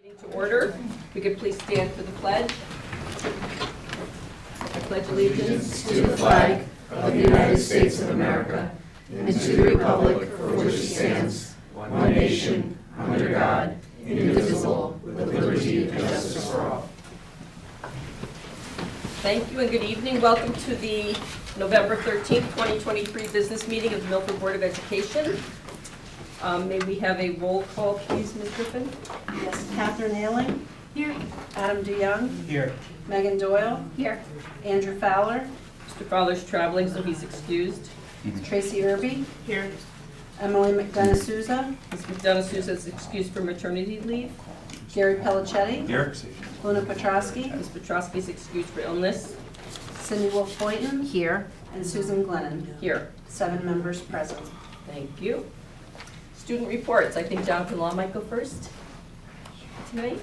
To order, we could please stand for the pledge. I pledge allegiance To the flag of the United States of America and to the republic for which it stands, one nation, under God, indivisible, with liberty and justice for all. Thank you and good evening. Welcome to the November 13th, 2023 business meeting of the Milford Board of Education. May we have a roll call, please, Ms. Griffin? Yes, Catherine Ailing. Here. Adam DeYoung. Here. Megan Doyle. Here. Andrew Fowler. Mr. Fowler's traveling, so he's excused. Tracy Irby. Here. Emily McDonough Souza. Ms. McDonough Souza is excused for maternity leave. Gary Pellicetti. Here. Luna Petrosky. Ms. Petrosky is excused for illness. Cindy Wolf Boynton. Here. And Susan Glennon. Here. 7 members present. Thank you. Student reports. I think Jonathan Law might go first tonight.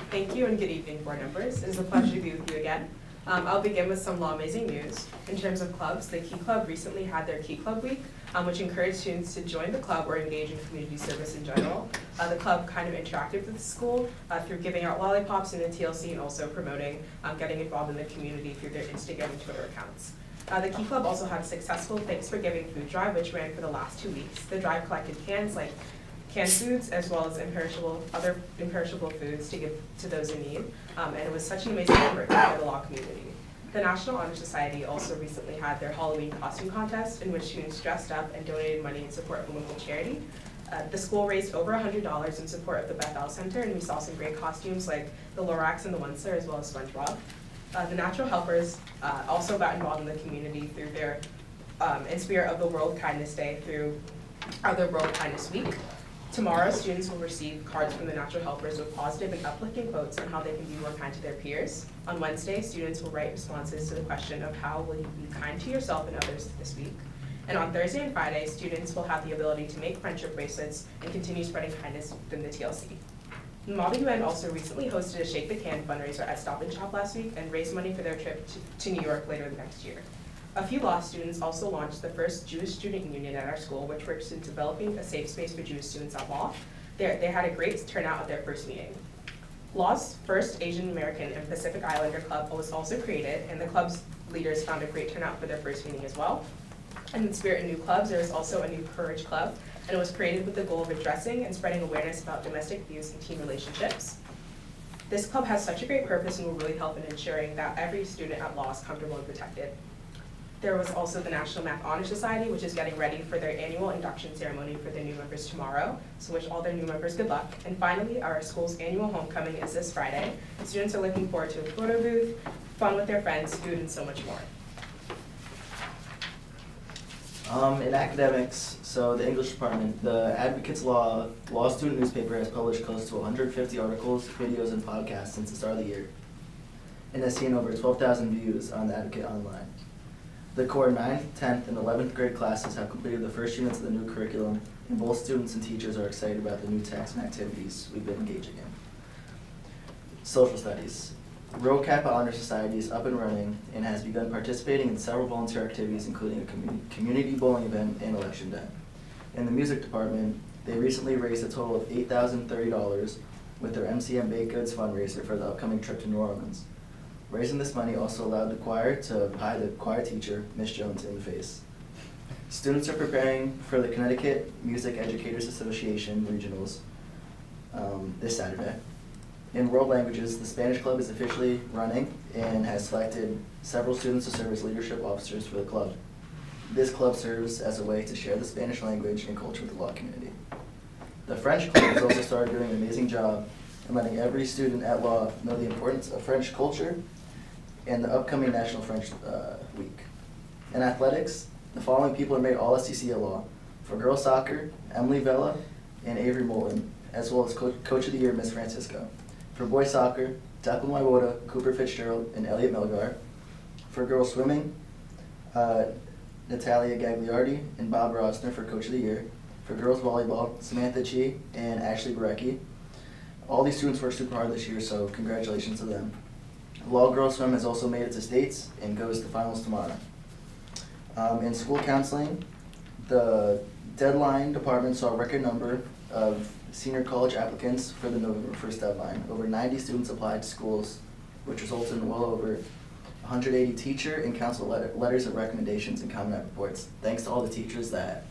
Thank you and good evening, board members. It is a pleasure to be with you again. I'll begin with some law amazing news. In terms of clubs, the Key Club recently had their Key Club Week, which encouraged students to join the club or engage in community service in general. The club kind of interacted with the school through giving out lollipops in the TLC and also promoting getting involved in the community through their Instagram and Twitter accounts. The Key Club also had a successful Thanks for Giving food drive, which ran for the last 2 weeks. The drive collected cans like canned foods as well as other imperishable foods to give to those in need, and it was such an amazing effort by the law community. The National Honor Society also recently had their Halloween costume contest in which students dressed up and donated money in support of a local charity. The school raised over $100 in support of the Bethel Center, and we saw some great costumes like the Lorax and the Once-er as well as SpongeBob. The Natural Helpers also got involved in the community through their, in spirit of the World Kindness Day, through the World Kindness Week. Tomorrow, students will receive cards from the Natural Helpers with positive and uplifting quotes on how they can be more kind to their peers. On Wednesday, students will write responses to the question of how will you be kind to yourself and others this week. And on Thursday and Friday, students will have the ability to make friendship bracelets and continue spreading kindness within the TLC. Mobbing UN also recently hosted a Shake the Can fundraiser at Stop and Shop last week and raised money for their trip to New York later the next year. A few law students also launched the first Jewish student union at our school, which works in developing a safe space for Jewish students at law. They had a great turnout at their first meeting. Law's first Asian American and Pacific Islander club was also created, and the club's leaders found a great turnout for their first meeting as well. And in spirit of new clubs, there is also a new Courage Club, and it was created with the goal of addressing and spreading awareness about domestic abuse and teen relationships. This club has such a great purpose and will really help in ensuring that every student at law is comfortable and protected. There was also the National Math Honor Society, which is getting ready for their annual induction ceremony for their new members tomorrow. So wish all their new members good luck. And finally, our school's annual homecoming is this Friday. Students are looking forward to a photo booth, fun with their friends, food, and so much more. In academics, so the English department, the Advocates Law student newspaper has published close to 150 articles, videos, and podcasts since the start of the year, and has seen over 12,000 views on the Advocate online. The core 9th, 10th, and 11th grade classes have completed the first units of the new curriculum, and both students and teachers are excited about the new tasks and activities we've been engaging in. Social studies. Rho Kappa Honor Society is up and running and has begun participating in several volunteer activities, including a community bowling event and election day. In the music department, they recently raised a total of $8,030 with their MCM Baked Goods fundraiser for the upcoming trip to New Orleans. Raising this money also allowed the choir to pie the choir teacher, Miss Jones, in the face. Students are preparing for the Connecticut Music Educators Association regionals this Saturday. In world languages, the Spanish Club is officially running and has selected several students to serve as leadership officers for the club. This club serves as a way to share the Spanish language and culture with the law community. The French Club has also started doing an amazing job in letting every student at law know the importance of French culture and the upcoming National French Week. In athletics, the following people are made All-SEC at law. For girls soccer, Emily Vella and Avery Moulton, as well as Coach of the Year, Miss Francisco. For boys soccer, Declan Waiwoda, Cooper Fitzgerald, and Elliot Melgar. For girls swimming, Natalia Gagliardi and Bob Rosner for Coach of the Year. For girls volleyball, Samantha Chi and Ashley Barecki. All these students worked super hard this year, so congratulations to them. Law girls swim has also made it to states and goes to finals tomorrow. In school counseling, the deadline department saw a record number of senior college applicants for the November 1st deadline. Over 90 students applied to schools, which resulted in well over 180 teacher and council letters of recommendations and comment reports. Thanks to all the teachers that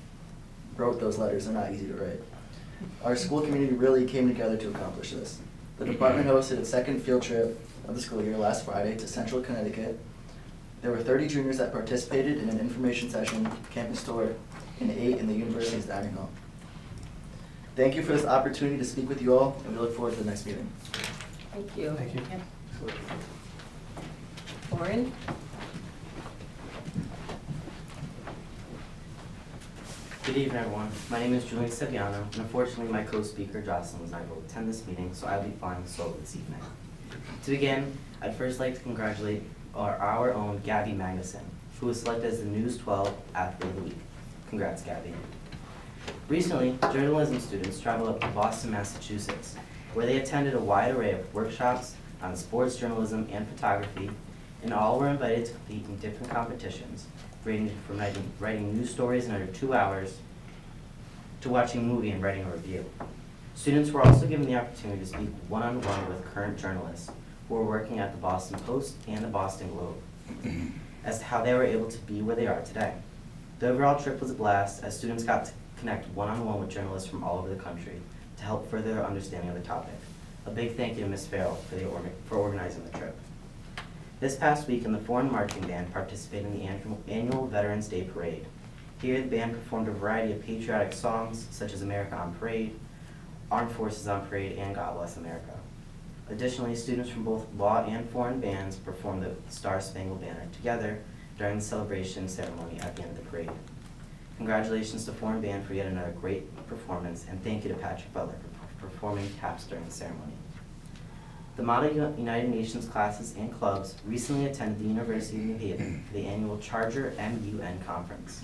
wrote those letters, they're not easy to write. Our school community really came together to accomplish this. The department hosted its second field trip of the school year last Friday to Central Connecticut. There were 30 juniors that participated in an information session, campus tour, and 8 in the university's dining hall. Thank you for this opportunity to speak with you all, and we look forward to the next meeting. Thank you. Thank you. Lauren? Good evening, everyone. My name is Julian Seviano, and unfortunately, my co-speaker, Jocelyn, was not able to attend this meeting, so I'll be flying solo this evening. To begin, I'd first like to congratulate our own Gabby Magnuson, who was selected as the News 12 Athlete of the Week. Congrats, Gabby. Recently, journalism students traveled up to Boston, Massachusetts, where they attended a wide array of workshops on sports journalism and photography, and all were invited to compete in different competitions, ranging from writing news stories in under 2 hours to watching a movie and writing a review. Students were also given the opportunity to speak one-on-one with current journalists who were working at the Boston Post and the Boston Globe as to how they were able to be where they are today. The overall trip was a blast as students got to connect one-on-one with journalists from all over the country to help further their understanding of the topic. A big thank you to Ms. Farrell for organizing the trip. This past weekend, the Foreign Marching Band participated in the annual Veterans Day Parade. Here, the band performed a variety of patriotic songs, such as America on Parade, Armed Forces on Parade, and God Bless America. Additionally, students from both law and foreign bands performed the Star Spangled Banner together during the celebration ceremony at the end of the parade. Congratulations to Foreign Band for yet another great performance, and thank you to Patrick Butler for performing taps during the ceremony. The Model United Nations classes and clubs recently attended the University of New Haven for the annual Charger MUN Conference.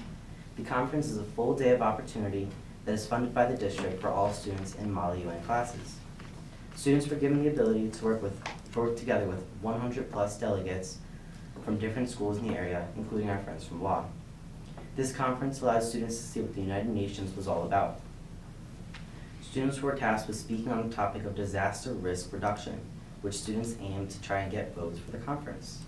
The conference is a full day of opportunity that is funded by the district for all students in Model UN classes. Students were given the ability to work together with 100+ delegates from different schools in the area, including our friends from law. This conference allowed students to see what the United Nations was all about. Students were tasked with speaking on the topic of disaster risk reduction, which students aimed to try and get votes for the conference.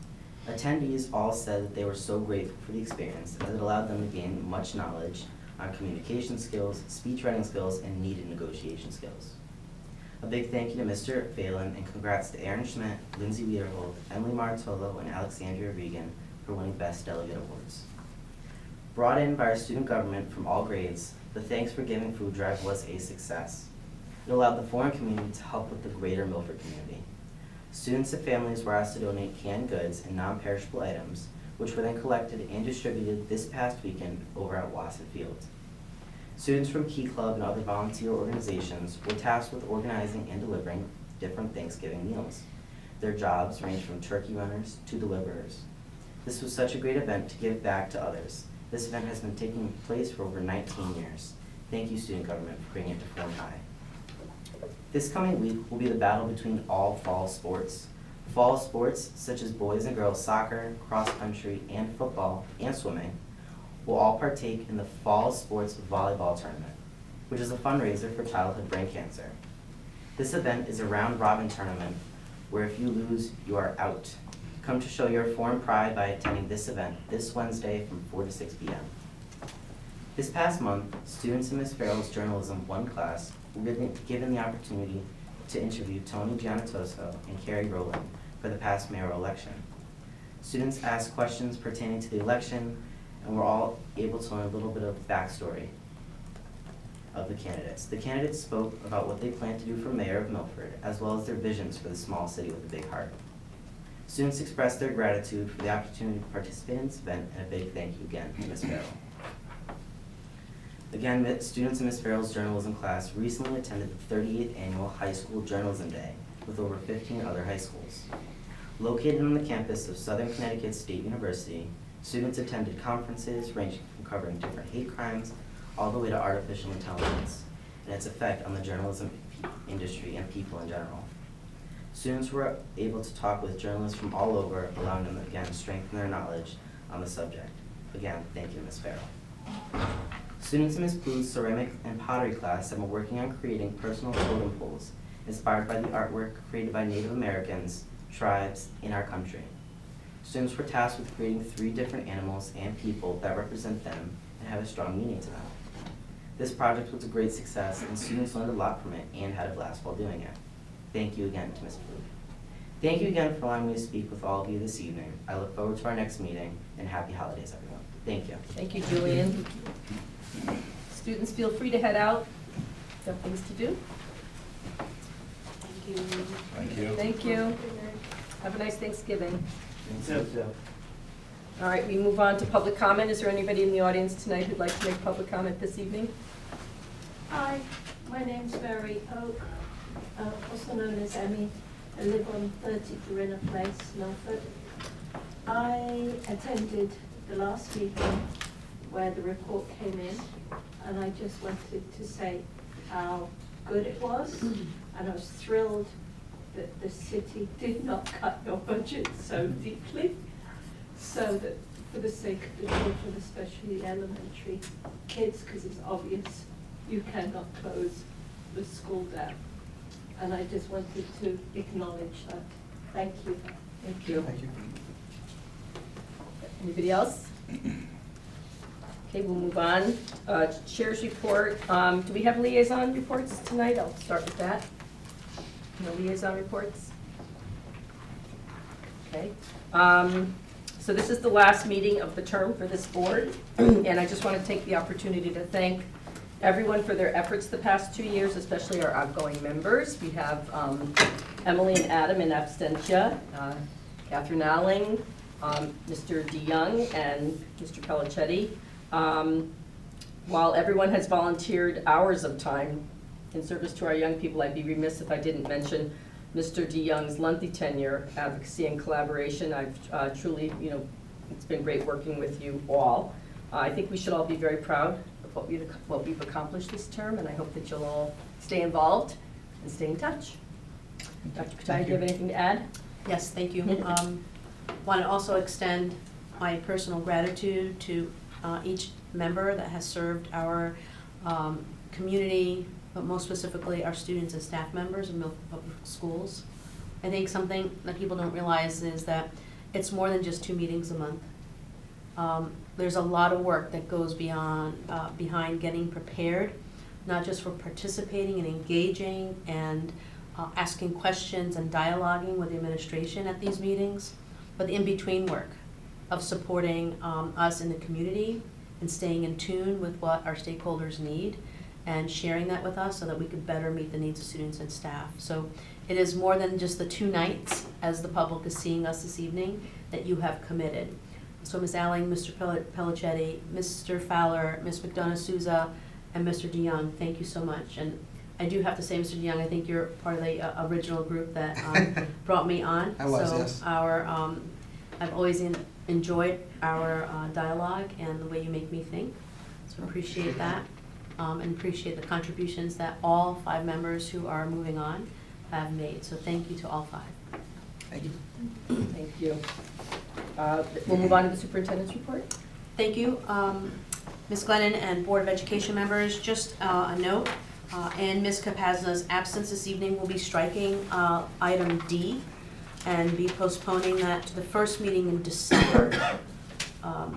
Attendees all said that they were so grateful for the experience as it allowed them to gain much knowledge on communication skills, speech writing skills, and needed negotiation skills. A big thank you to Mr. Phelan, and congrats to Aaron Schmidt, Lindsay Wiederhold, Emily Martolo, and Alexandria Regan for winning Best Delegate Awards. Brought in by our student government from all grades, the Thanks for Giving food drive was a success. It allowed the foreign community to help with the greater Milford community. Students and families were asked to donate canned goods and non-perishable items, which were then collected and distributed this past weekend over at Wasson Field. Students from Key Club and other volunteer organizations were tasked with organizing and delivering different Thanksgiving meals. Their jobs ranged from turkey runners to deliverers. This was such a great event to give back to others. This event has been taking place for over 19 years. Thank you, student government, for bringing it to Form High. This coming week will be the battle between all fall sports. Fall sports, such as boys and girls soccer, cross country, and football, and swimming, will all partake in the Fall Sports Volleyball Tournament, which is a fundraiser for childhood brain cancer. This event is a round-robin tournament where if you lose, you are out. Come to show your foreign pride by attending this event this Wednesday from 4 to 6 p.m. This past month, students in Ms. Farrell's Journalism 1 class were given the opportunity to interview Tony Giannatoso and Carrie Rowland for the past mayoral election. Students asked questions pertaining to the election and were all able to learn a little bit of the backstory of the candidates. The candidates spoke about what they plan to do for mayor of Milford, as well as their visions for the small city with a big heart. Students expressed their gratitude for the opportunity to participate in this event, and a big thank you again to Ms. Farrell. Again, students in Ms. Farrell's journalism class recently attended the 38th Annual High School Journalism Day with over 15 other high schools. Located on the campus of Southern Connecticut State University, students attended conferences ranging from covering different hate crimes all the way to artificial intelligence and its effect on the journalism industry and people in general. Students were able to talk with journalists from all over, allowing them to again strengthen their knowledge on the subject. again, thank you, Ms. Farrell. Students in Ms. Blue's ceramic and pottery class have been working on creating personal totem poles inspired by the artwork created by Native Americans, tribes in our country. Students were tasked with creating 3 different animals and people that represent them and have a strong meaning to them. This project was a great success and students learned a lot from it and had a blast while doing it. Thank you again to Ms. Blue. Thank you again for allowing me to speak with all of you this evening. I look forward to our next meeting, and happy holidays, everyone. Thank you. Thank you, Julian. Students, feel free to head out. Got things to do. Thank you. Thank you. Thank you. Have a nice Thanksgiving. Thank you. All right, we move on to public comment. Is there anybody in the audience tonight who'd like to make public comment this evening? Hi, my name's Mary Oak, also known as Emmy. I live on 30 Corinna Place, Milford. I attended the last meeting where the report came in, and I just wanted to say how good it was, and I was thrilled that the city did not cut your budget so deeply, so that for the sake of the children, especially the elementary kids, because it's obvious you cannot close the school down. And I just wanted to acknowledge that. Thank you. Thank you. Anybody else? Okay, we'll move on. Chair's report. Do we have liaison reports tonight? I'll start with that. No liaison reports? Okay. So this is the last meeting of the term for this board, and I just want to take the opportunity to thank everyone for their efforts the past 2 years, especially our outgoing members. We have Emily and Adam in absentia, Catherine Alling, Mr. DeYoung, and Mr. Pellicetti. While everyone has volunteered hours of time in service to our young people, I'd be remiss if I didn't mention Mr. DeYoung's lengthy tenure, advocacy, and collaboration. I've truly, it's been great working with you all. I think we should all be very proud of what we've accomplished this term, and I hope that you'll all stay involved and stay in touch. Dr. Katai, do you have anything to add? Yes, thank you. Want to also extend my personal gratitude to each member that has served our community, but most specifically our students and staff members of Milford Public Schools. I think something that people don't realize is that it's more than just 2 meetings a month. There's a lot of work that goes behind getting prepared, not just for participating and engaging and asking questions and dialoguing with the administration at these meetings, but the in-between work of supporting us in the community and staying in tune with what our stakeholders need and sharing that with us so that we could better meet the needs of students and staff. So it is more than just the 2 nights, as the public is seeing us this evening, that you have committed. So Ms. Alling, Mr. Pellicetti, Mr. Fowler, Ms. McDonough-Souza, and Mr. DeYoung, thank you so much. And I do have to say, Mr. DeYoung, I think you're part of the original group that brought me on. I was, so yes. I've always enjoyed our dialogue and the way you make me think. So appreciate that, and appreciate the contributions that all 5 members who are moving on have made. So thank you to all 5. Thank you. Thank you. We'll move on to the superintendent's report. Thank you, Ms. Glennon and Board of Education members. Just a note, in Ms. Capazna's absence this evening, we'll be striking item D and be postponing that to the first meeting in December.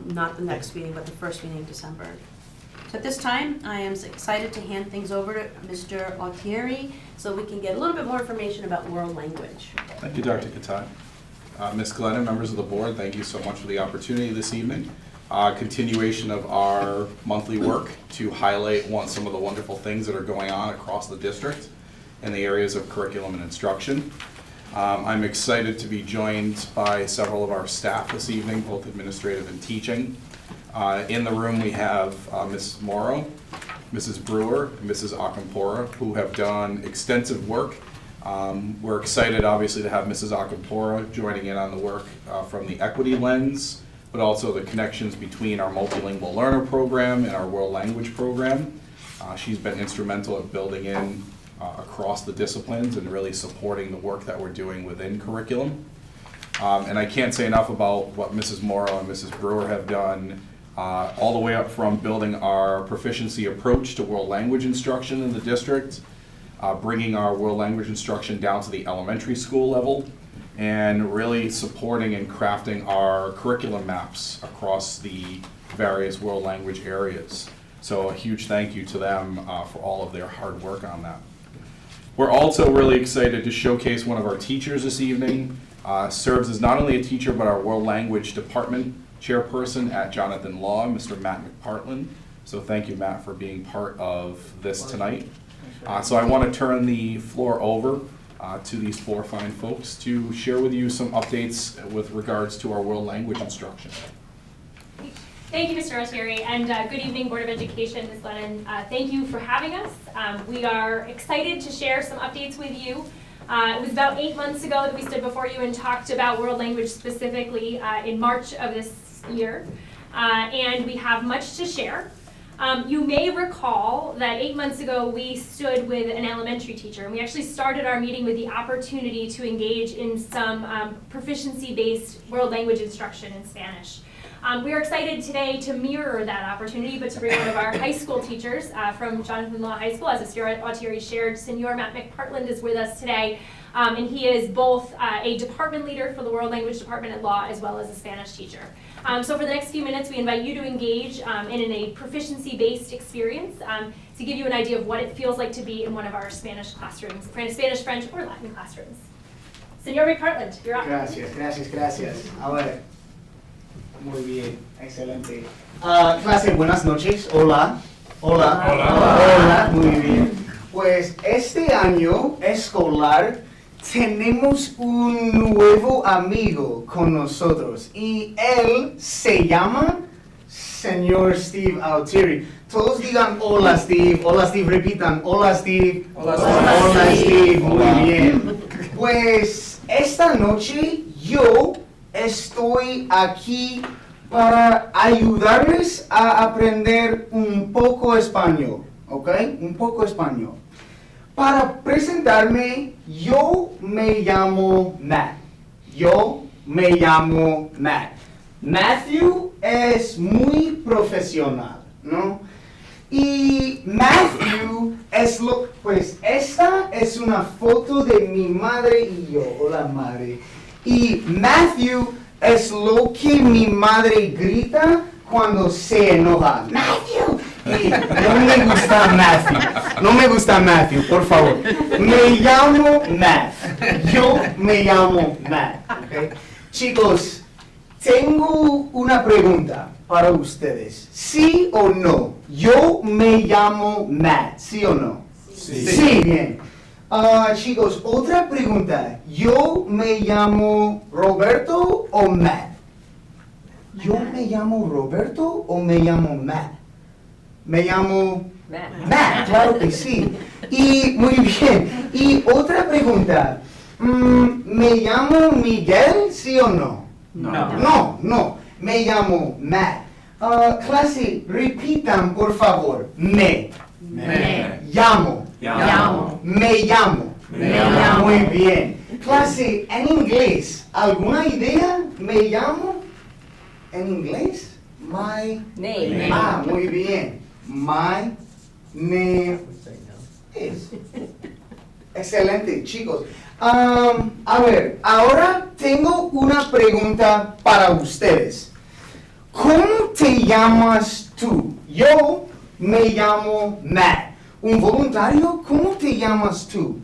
Not the next meeting, but the first meeting in December. So at this time, I am excited to hand things over to Mr. Altieri so we can get a little bit more information about world language. Thank you, Dr. Katai. Ms. Glennon, members of the board, thank you so much for the opportunity this evening. Continuation of our monthly work to highlight some of the wonderful things that are going on across the district in the areas of curriculum and instruction. I'm excited to be joined by several of our staff this evening, both administrative and teaching. In the room we have Mrs. Morrow, Mrs. Brewer, and Mrs. Akampora, who have done extensive work. We're excited, obviously, to have Mrs. Akampora joining in on the work from the equity lens, but also the connections between our multilingual learner program and our world language program. She's been instrumental at building in across the disciplines and really supporting the work that we're doing within curriculum. And I can't say enough about what Mrs. Morrow and Mrs. Brewer have done all the way up from building our proficiency approach to world language instruction in the district, bringing our world language instruction down to the elementary school level, and really supporting and crafting our curriculum maps across the various world language areas. So a huge thank you to them for all of their hard work on that. We're also really excited to showcase one of our teachers this evening. Serves as not only a teacher, but our world language department chairperson at Jonathan Law, Mr. Matt McPartland. So thank you, Matt, for being part of this tonight. So I want to turn the floor over to these four fine folks to share with you some updates with regards to our world language instruction. Thank you, Mr. Altieri, and good evening, Board of Education, Ms. Lennon. Thank you for having us. We are excited to share some updates with you. It was about 8 months ago that we stood before you and talked about world language specifically in March of this year, and we have much to share. You may recall that 8 months ago we stood with an elementary teacher, and we actually started our meeting with the opportunity to engage in some proficiency-based world language instruction in Spanish. We are excited today to mirror that opportunity, but to bring one of our high school teachers from Jonathan Law High School, as Mr. Altieri shared. Senor Matt McPartland is with us today, and he is both a department leader for the World Language Department at Law, as well as a Spanish teacher. So for the next few minutes, we invite you to engage in a proficiency-based experience to give you an idea of what it feels like to be in one of our Spanish classrooms, Spanish, French, or Latin classrooms. Senor McPartland, you're up. Gracias. A ver. Muy bien, excelente. Clase, buenas noches. Hola. Hola, muy bien. Pues este año escolar tenemos un nuevo amigo con nosotros y él se llama Señor Steve Altieri. Todos digan hola Steve, repitan hola Steve. Hola Steve, muy bien. Pues esta noche yo estoy aquí para ayudarles a aprender un poco español, ¿ok? Un poco español. Para presentarme, yo me llamo Matt. Matthew es muy profesional, ¿no? Y Matthew pues esta es una foto de mi madre y yo. Hola madre. Y Matthew es lo que mi madre grita cuando se enoja. Matthew. Y no me gusta Matthew, por favor. Me llamo Matt. Yo me llamo Matt. ¿Okay? Chicos, tengo una pregunta para ustedes. ¿Sí o no? Yo me llamo Matt. ¿Sí o no? Sí, bien. Chicos, otra pregunta. ¿Yo me llamo Roberto o Matt? ¿Yo me llamo Roberto o me llamo Matt? Me llamo Matt, claro que sí. Y muy bien. Y otra pregunta. ¿Me llamo Miguel, sí o no? No. Me llamo Matt. Clase, repitan por favor. Me llamo. Me llamo. Muy bien. Clase, en inglés, ¿alguna idea? Me llamo. ¿En inglés? My Name. Muy bien. My name is. Excelente, chicos. A ver, ahora tengo una pregunta para ustedes. ¿Cómo te llamas tú? Yo me llamo Matt. ¿Un voluntario? ¿Cómo te llamas tú?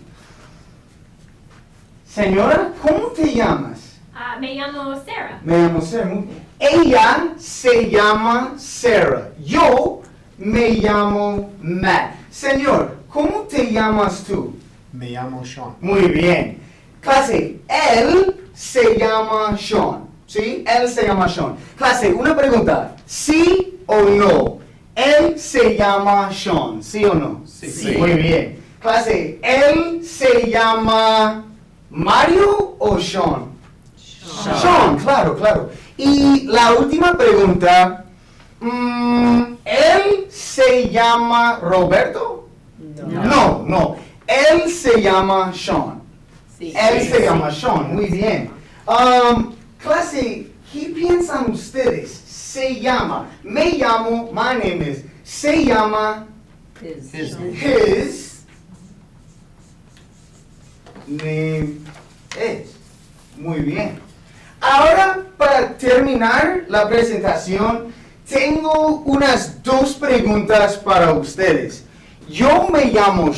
Señora, ¿cómo te llamas? Me llamo Sarah. Me llamo Sarah. Muy bien. Ella se llama Sarah. Yo me llamo Matt. Señor, ¿cómo te llamas tú? Me llamo Sean. Muy bien. Clase, él se llama Sean. ¿Sí? Él se llama Sean. Clase, una pregunta. ¿Sí o no? Él se llama Sean. ¿Sí o no? Sí. Muy bien. Clase, ¿él se llama Mario o Sean? Sean, claro. Y la última pregunta. ¿Él se llama Roberto? No. Él se llama Sean. Sí. Él se llama Sean, muy bien. Clase, ¿qué piensan ustedes? se llama. Me llamo, my name is. Se llama, His. his name is. Muy bien. Ahora, para terminar la presentación, tengo unas dos preguntas para ustedes. Yo me llamo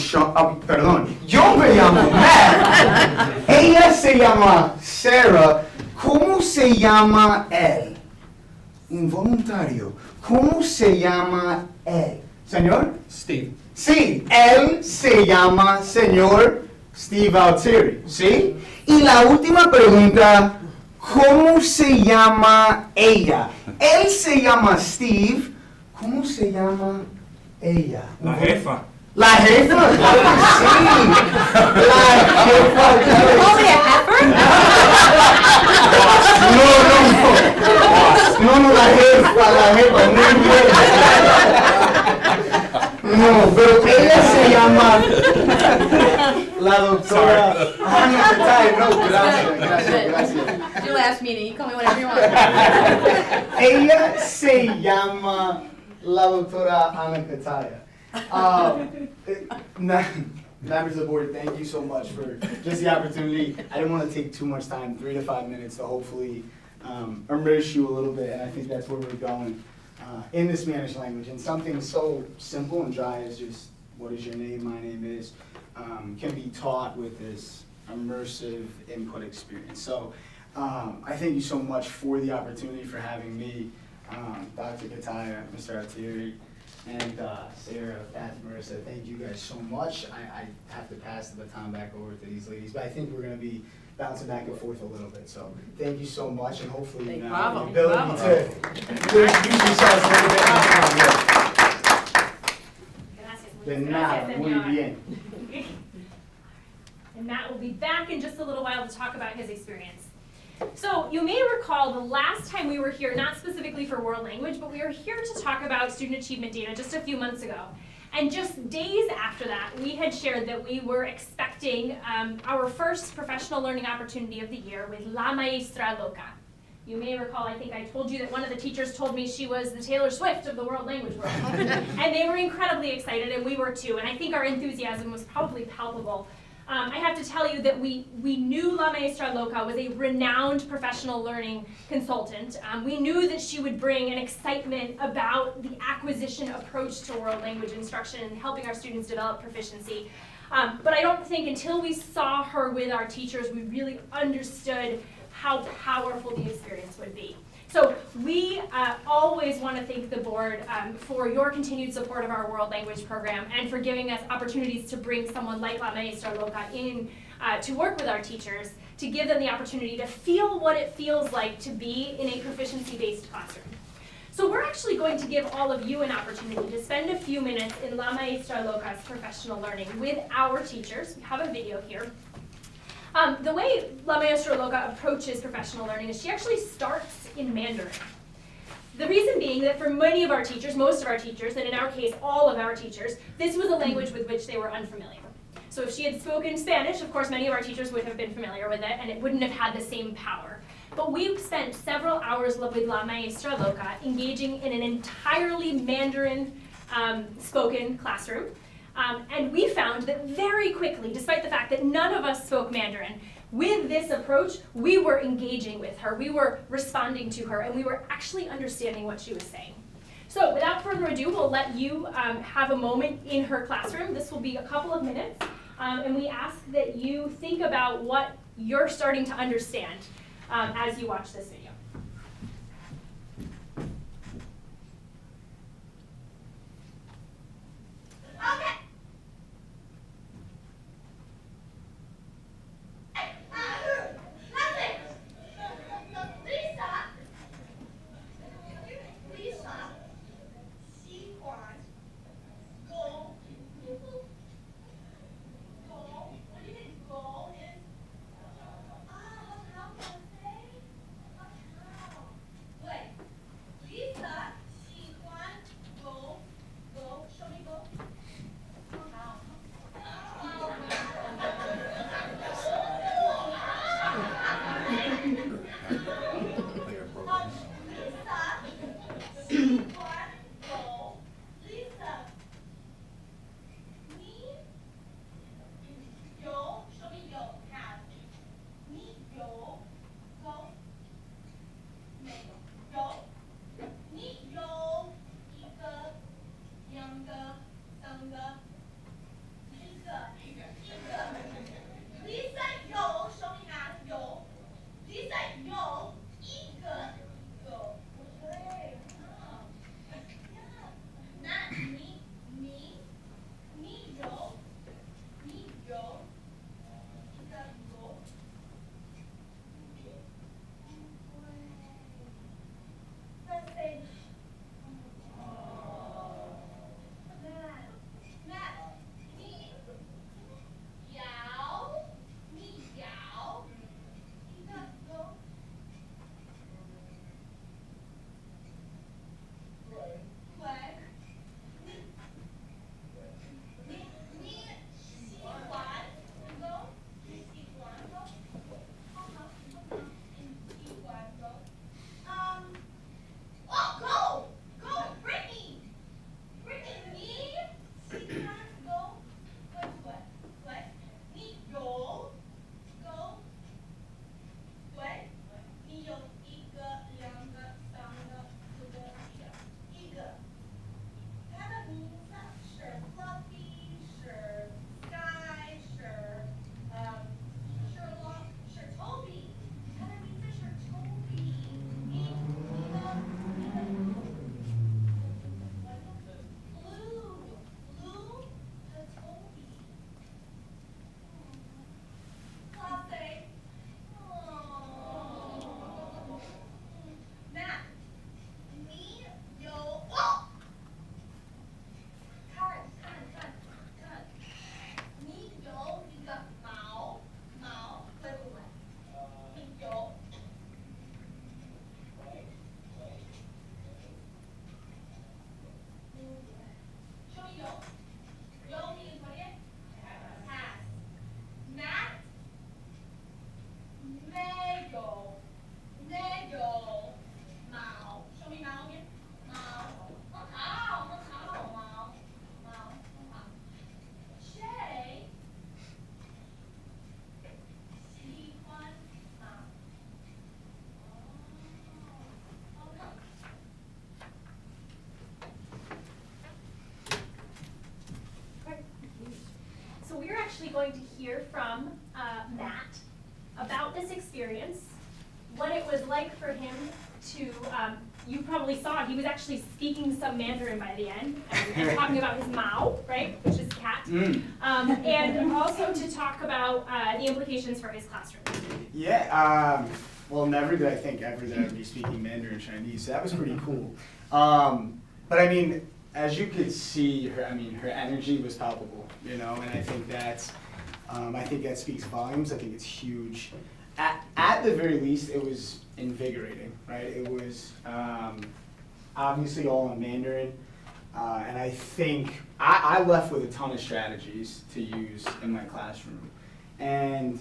yo me llamo Matt. Ella se llama Sarah. ¿Cómo se llama él? Un voluntario. ¿Cómo se llama él? Señor? Steve. Sí, él se llama señor Steve Altieri, ¿sí? Y la última pregunta, ¿cómo se llama ella? Él se llama Steve, ¿cómo se llama ella? La jefa. ¿La jefa? Claro que sí. La jefa. Call me a heifer? No, la jefa, muy bien. No, pero ella se llama la doctora Ana Catay. No, gracias. Your last meeting, you call me whatever you want. Ella se llama la doctora Ana Cataya. Members of the board, thank you so much for just the opportunity. I didn't want to take too much time, 3 to 5 minutes, to hopefully immerse you a little bit, and I think that's where we're going in the Spanish language. And something so simple and dry as just, what is your name, my name is, can be taught with this immersive input experience. So I thank you so much for the opportunity, for having me, Dr. Kataya, Mr. Altieri, and Sarah, Pat, Marissa. Thank you guys so much. I have to pass the baton back over to these ladies, but I think we're going to be bouncing back and forth a little bit. So thank you so much, and hopefully you know, the ability to introduce yourselves a little bit. De nada, muy bien. And Matt will be back in just a little while to talk about his experience. So you may recall the last time we were here, not specifically for world language, but we were here to talk about student achievement data just a few months ago. And just days after that, we had shared that we were expecting our first professional learning opportunity of the year with La Maestra Loca. You may recall, I think I told you that one of the teachers told me she was the Taylor Swift of the world language world. And they were incredibly excited, and we were too. And I think our enthusiasm was probably palpable. I have to tell you that we knew La Maestra Loca was a renowned professional learning consultant. We knew that she would bring an excitement about the acquisition approach to world language instruction and helping our students develop proficiency. But I don't think until we saw her with our teachers, we really understood how powerful the experience would be. So we always want to thank the board for your continued support of our world language program and for giving us opportunities to bring someone like La Maestra Loca in to work with our teachers, to give them the opportunity to feel what it feels like to be in a proficiency-based classroom. So we're actually going to give all of you an opportunity to spend a few minutes in La Maestra Loca's professional learning with our teachers. We have a video here. The way La Maestra Loca approaches professional learning is she actually starts in Mandarin. The reason being that for many of our teachers, most of our teachers, and in our case, all of our teachers, this was a language with which they were unfamiliar. So if she had spoken Spanish, of course, many of our teachers would have been familiar with it, and it wouldn't have had the same power. But we've spent several hours with La Maestra Loca engaging in an entirely Mandarin spoken classroom. And we found that very quickly, despite the fact that none of us spoke Mandarin, with this approach, we were engaging with her, we were responding to her, and we were actually understanding what she was saying. So without further ado, we'll let you have a moment in her classroom. This will be a couple of minutes, and we ask that you think about what you're starting to understand as you watch this video. Okay. actually going to hear from Matt about this experience, what it was like for him to, you probably saw, he was actually speaking some Mandarin by the end, and talking about his Mao, right, which is cat, and also to talk about the implications for his classroom. Yeah, well, never did I think ever that I would be speaking Mandarin Chinese, so that was pretty cool. But I mean, as you could see, her energy was palpable, you know, and I think that's, I think that speaks volumes. I think it's huge. At the very least, it was invigorating, right? It was obviously all in Mandarin, and I think I left with a ton of strategies to use in my classroom, and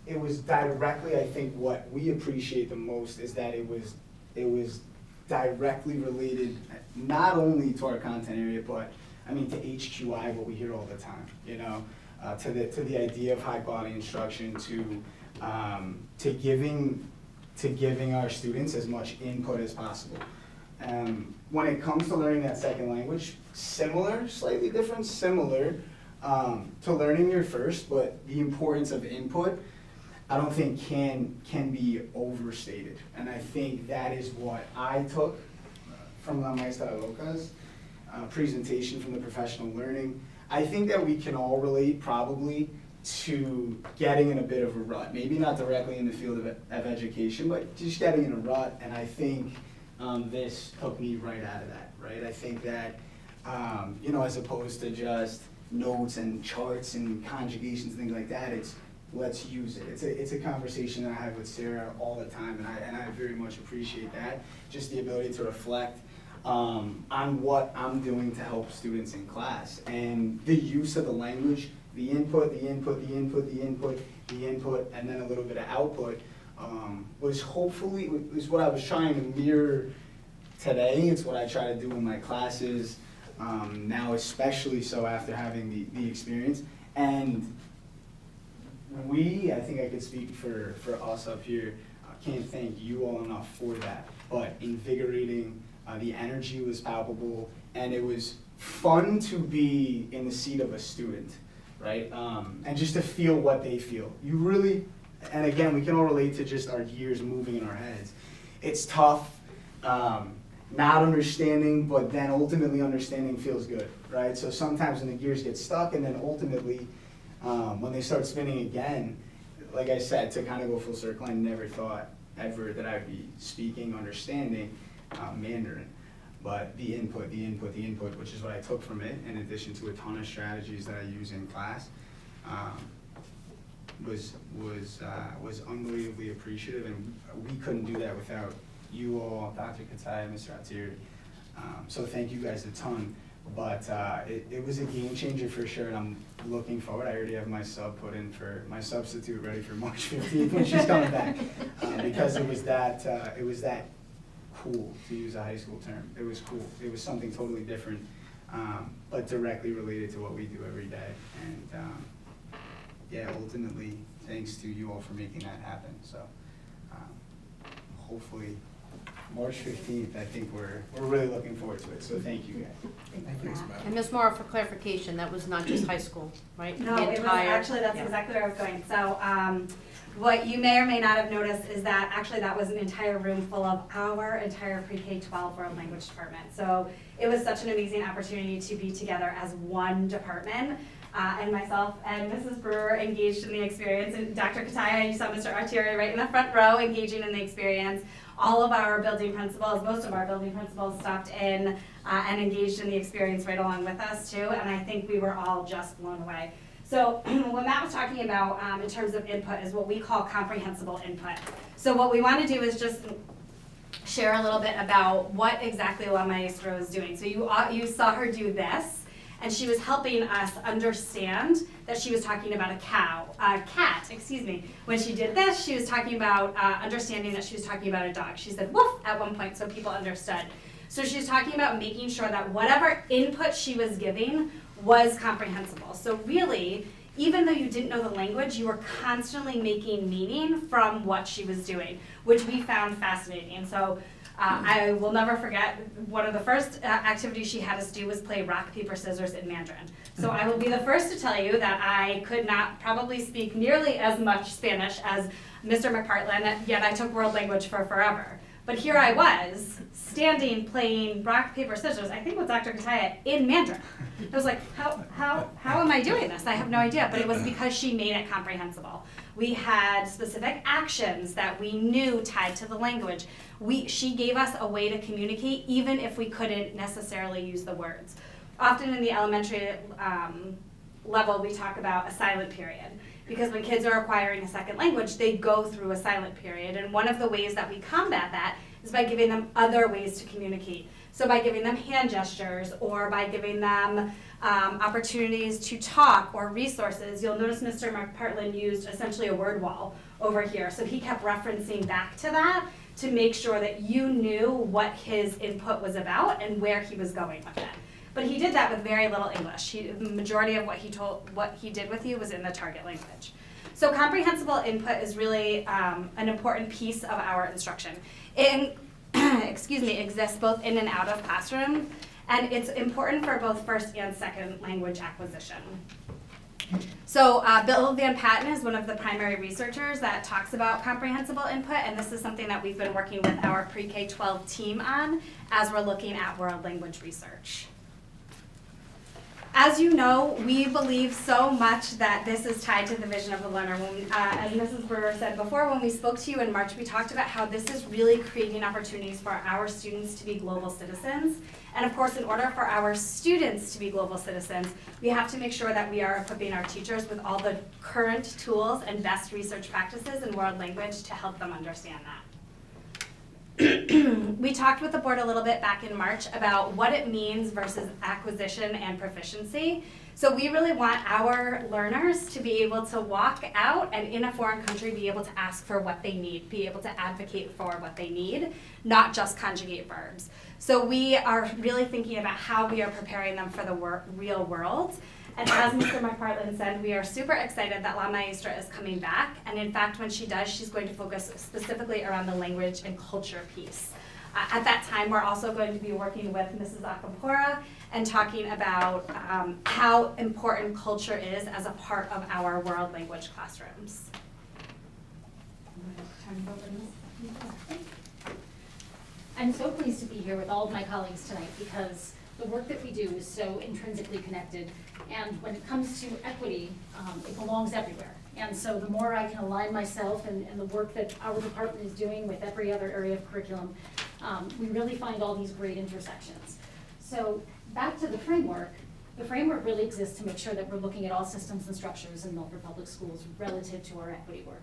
it was directly, I think, what we appreciate the most is that it was directly related not only to our content area, but I mean to HQI, what we hear all the time, you know, to the idea of high quality instruction, to giving our students as much input as possible. When it comes to learning that second language, similar, slightly different, similar to learning your first, but the importance of input, I don't think can be overstated. And I think that is what I took from La Maestra Loca's presentation from the professional learning. I think that we can all relate probably to getting in a bit of a rut, maybe not directly in the field of education, but just getting in a rut. And I think this took me right out of that, right? I think that, you know, as opposed to just notes and charts and conjugations, things like that, it's let's use it. It's a conversation that I have with Sarah all the time, and I very much appreciate that. Just the ability to reflect on what I'm doing to help students in class, and the use of the language, the input, and then a little bit of output was what I was trying to mirror today. It's what I try to do in my classes now, especially so after having the experience. And I think I could speak for us up here, can't thank you all enough for that, but invigorating, the energy was palpable, and it was fun to be in the seat of a student, right? And just to feel what they feel. You really, and again, we can all relate to just our gears moving in our heads. It's tough, not understanding, but then ultimately understanding feels good, right? So sometimes when the gears get stuck, and then ultimately, when they start spinning again, like I said, to kind of go full circle, I never thought ever that I'd be speaking, understanding Mandarin. But the input, which is what I took from it, in addition to a ton of strategies that I use in class, was unbelievably appreciative, and we couldn't do that without you all, Dr. Kataya, Mr. Atiri. So thank you guys a ton. But it was a game changer for sure, and I'm looking forward. I already have my substitute ready for March 15th when she's coming back, because it was that cool, to use a high school term. It was cool. It was something totally different, but directly related to what we do every day. And yeah, ultimately, thanks to you all for making that happen. So hopefully, March 15th, I think we're really looking forward to it, so thank you guys. Thank you. And Ms. Morrow, for clarification, that was not just high school, right? No, The it was entire- actually, that's yeah. exactly where I was going. So what you may or may not have noticed is that actually that was an entire room full of our entire pre-K-12 world language department. So it was such an amazing opportunity to be together as one department. And myself and Mrs. Brewer engaged in the experience, and Dr. Kataya, you saw Mr. Artieri right in the front row engaging in the experience. All of our building principals, most of our building principals stopped in and engaged in the experience right along with us too, and I think we were all just blown away. So what Matt was talking about in terms of input is what we call comprehensible input. So what we want to do is just share a little bit about what exactly La Maestra is doing. So you saw her do this, and she was helping us understand that she was talking about a cat, excuse me. When she did this, she was talking about understanding that she was talking about a dog. She said woof at one point so people understood. So she was talking about making sure that whatever input she was giving was comprehensible. So really, even though you didn't know the language, you were constantly making meaning from what she was doing, which we found fascinating. And so I will never forget, one of the first activities she had us do was play rock, paper, scissors in Mandarin. So I will be the first to tell you that I could not probably speak nearly as much Spanish as Mr. McPartland, yet I took world language for forever. But here I was, standing, playing rock, paper, scissors, I think with Dr. Kataya, in Mandarin. I was like, how am I doing this? I have no idea, but it was because she made it comprehensible. We had specific actions that we knew tied to the language. She gave us a way to communicate, even if we couldn't necessarily use the words. Often in the elementary level, we talk about a silent period. Because when kids are acquiring a second language, they go through a silent period. And one of the ways that we combat that is by giving them other ways to communicate. So by giving them hand gestures, or by giving them opportunities to talk or resources. You'll notice Mr. McPartland used essentially a word wall over here. So he kept referencing back to that to make sure that you knew what his input was about and where he was going with it. But he did that with very little English. The majority of what he did with you was in the target language. So comprehensible input is really an important piece of our instruction. It exists both in and out of classroom, and it's important for both first and second language acquisition. So Bill Van Patten is one of the primary researchers that talks about comprehensible input, and this is something that we've been working with our pre-K-12 team on as we're looking at world language research. As you know, we believe so much that this is tied to the vision of the learner. As Mrs. Brewer said before, when we spoke to you in March, we talked about how this is really creating opportunities for our students to be global citizens. And of course, in order for our students to be global citizens, we have to make sure that we are equipping our teachers with all the current tools and best research practices in world language to help them understand that. We talked with the board a little bit back in March about what it means versus acquisition and proficiency. So we really want our learners to be able to walk out and in a foreign country be able to ask for what they need, be able to advocate for what they need, not just conjugate verbs. So we are really thinking about how we are preparing them for the real world. And as Mr. McPartland said, we are super excited that La Maestra is coming back. And in fact, when she does, she's going to focus specifically around the language and culture piece. At that time, we're also going to be working with Mrs. Akampora and talking about how important culture is as a part of our world language classrooms. I'm so pleased to be here with all of my colleagues tonight because the work that we do is so intrinsically connected. And when it comes to equity, it belongs everywhere. And so the more I can align myself and the work that our department is doing with every other area of curriculum, we really find all these great intersections. So back to the framework really exists to make sure that we're looking at all systems and structures in Milford Public Schools relative to our equity work.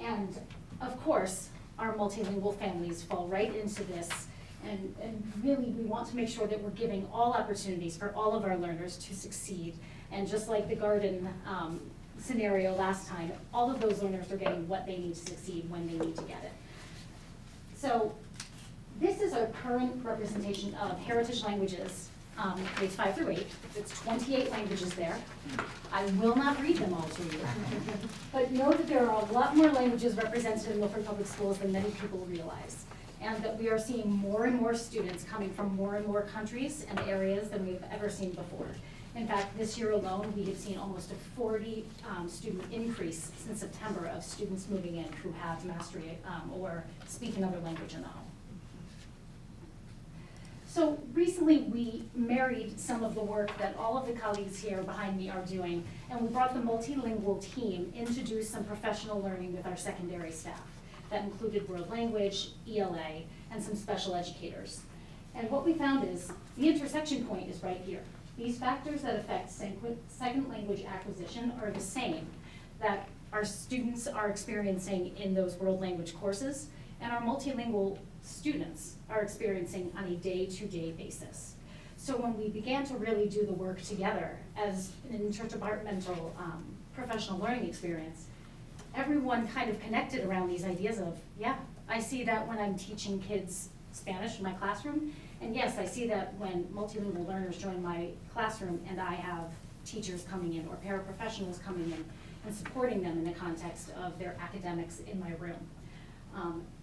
And of course, our multilingual families fall right into this. And really, we want to make sure that we're giving all opportunities for all of our learners to succeed. And just like the garden scenario last time, all of those learners are getting what they need to succeed when they need to get it. So this is our current representation of heritage languages, grades 5 through 8. It's 28 languages there. I will not read them all to you. But know that there are a lot more languages represented in Milford Public Schools than many people realize. And that we are seeing more and more students coming from more and more countries and areas than we've ever seen before. In fact, this year alone, we have seen almost a 40 student increase since September of students moving in who have mastery or speak another language in the home. So recently, we married some of the work that all of the colleagues here behind me are doing, and we brought the multilingual team in to do some professional learning with our secondary staff. That included world language, ELA, and some special educators. And what we found is the intersection point is right here. These factors that affect second language acquisition are the same that our students are experiencing in those world language courses, and our multilingual students are experiencing on a day-to-day basis. So when we began to really do the work together as an interdepartmental professional learning experience, everyone kind of connected around these ideas of, yeah, I see that when I'm teaching kids Spanish in my classroom, and yes, I see that when multilingual learners join my classroom and I have teachers coming in or paraprofessionals coming in and supporting them in the context of their academics in my room.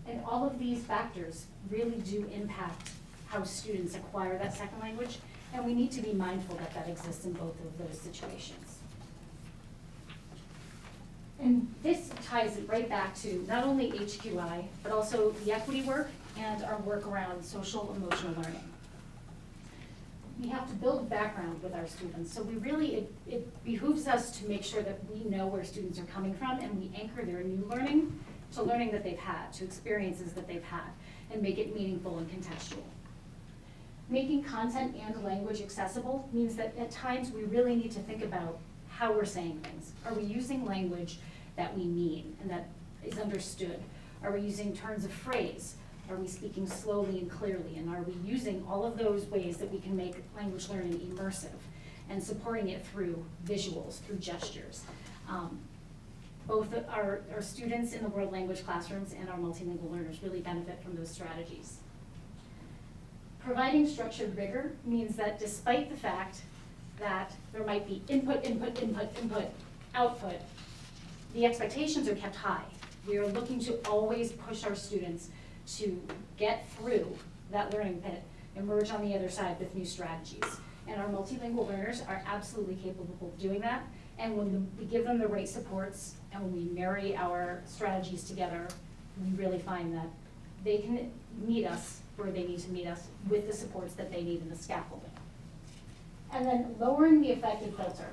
And all of these factors really do impact how students acquire that second language, and we need to be mindful that that exists in both of those situations. And this ties it right back to not only HQI, but also the equity work and our work around social emotional learning. We have to build background with our students, so it behooves us to make sure that we know where students are coming from, and we anchor their new learning to learning that they've had, to experiences that they've had, and make it meaningful and contextual. Making content and language accessible means that at times we really need to think about how we're saying things. Are we using language that we mean and that is understood? Are we using turns of phrase? Are we speaking slowly and clearly? And are we using all of those ways that we can make language learning immersive and supporting it through visuals, through gestures? Both our students in the world language classrooms and our multilingual learners really benefit from those strategies. Providing structured rigor means that despite the fact that there might be input, output, the expectations are kept high. We are looking to always push our students to get through that learning pit, emerge on the other side with new strategies. And our multilingual learners are absolutely capable of doing that. And when we give them the right supports and when we marry our strategies together, we really find that they can meet us where they need to meet us with the supports that they need in the scaffolding. And then lowering the affective filter.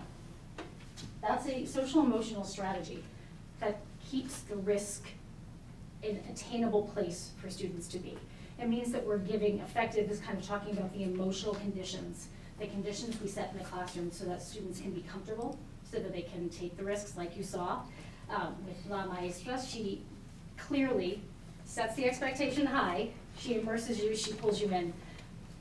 That's a social emotional strategy that keeps the risk in an attainable place for students to be. It means that we're giving, affective is kind of talking about the emotional conditions, the conditions we set in the classroom so that students can be comfortable, so that they can take the risks like you saw with La Maestra. She clearly sets the expectation high, she immerses you, she pulls you in,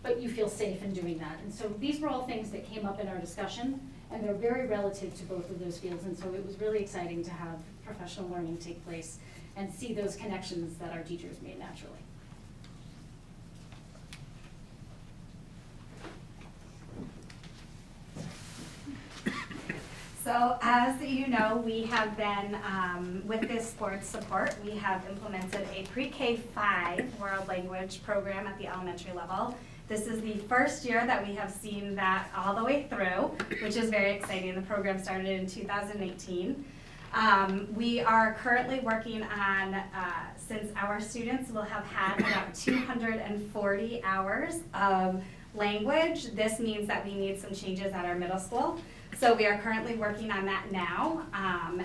but you feel safe in doing that. And so these were all things that came up in our discussion, and they're very relative to both of those fields, and so it was really exciting to have professional learning take place and see those connections that our teachers made naturally. So as you know, we have been, with this sports support, we have implemented a pre-K 5 world language program at the elementary level. This is the first year that we have seen that all the way through, which is very exciting. The program started in 2018. We are currently working on, since our students will have had about 240 hours of language, this means that we need some changes at our middle school. So we are currently working on that now,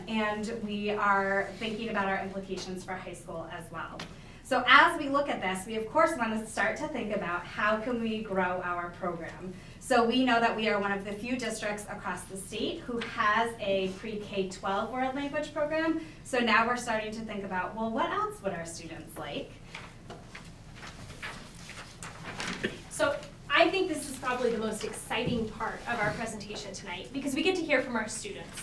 and we are thinking about our implications for high school as well. So as we look at this, we of course want to start to think about how can we grow our program. So we know that we are one of the few districts across the state who has a pre-K 12 world language program. So now we're starting to think about, well, what else would our students like? So I think this is probably the most exciting part of our presentation tonight because we get to hear from our students.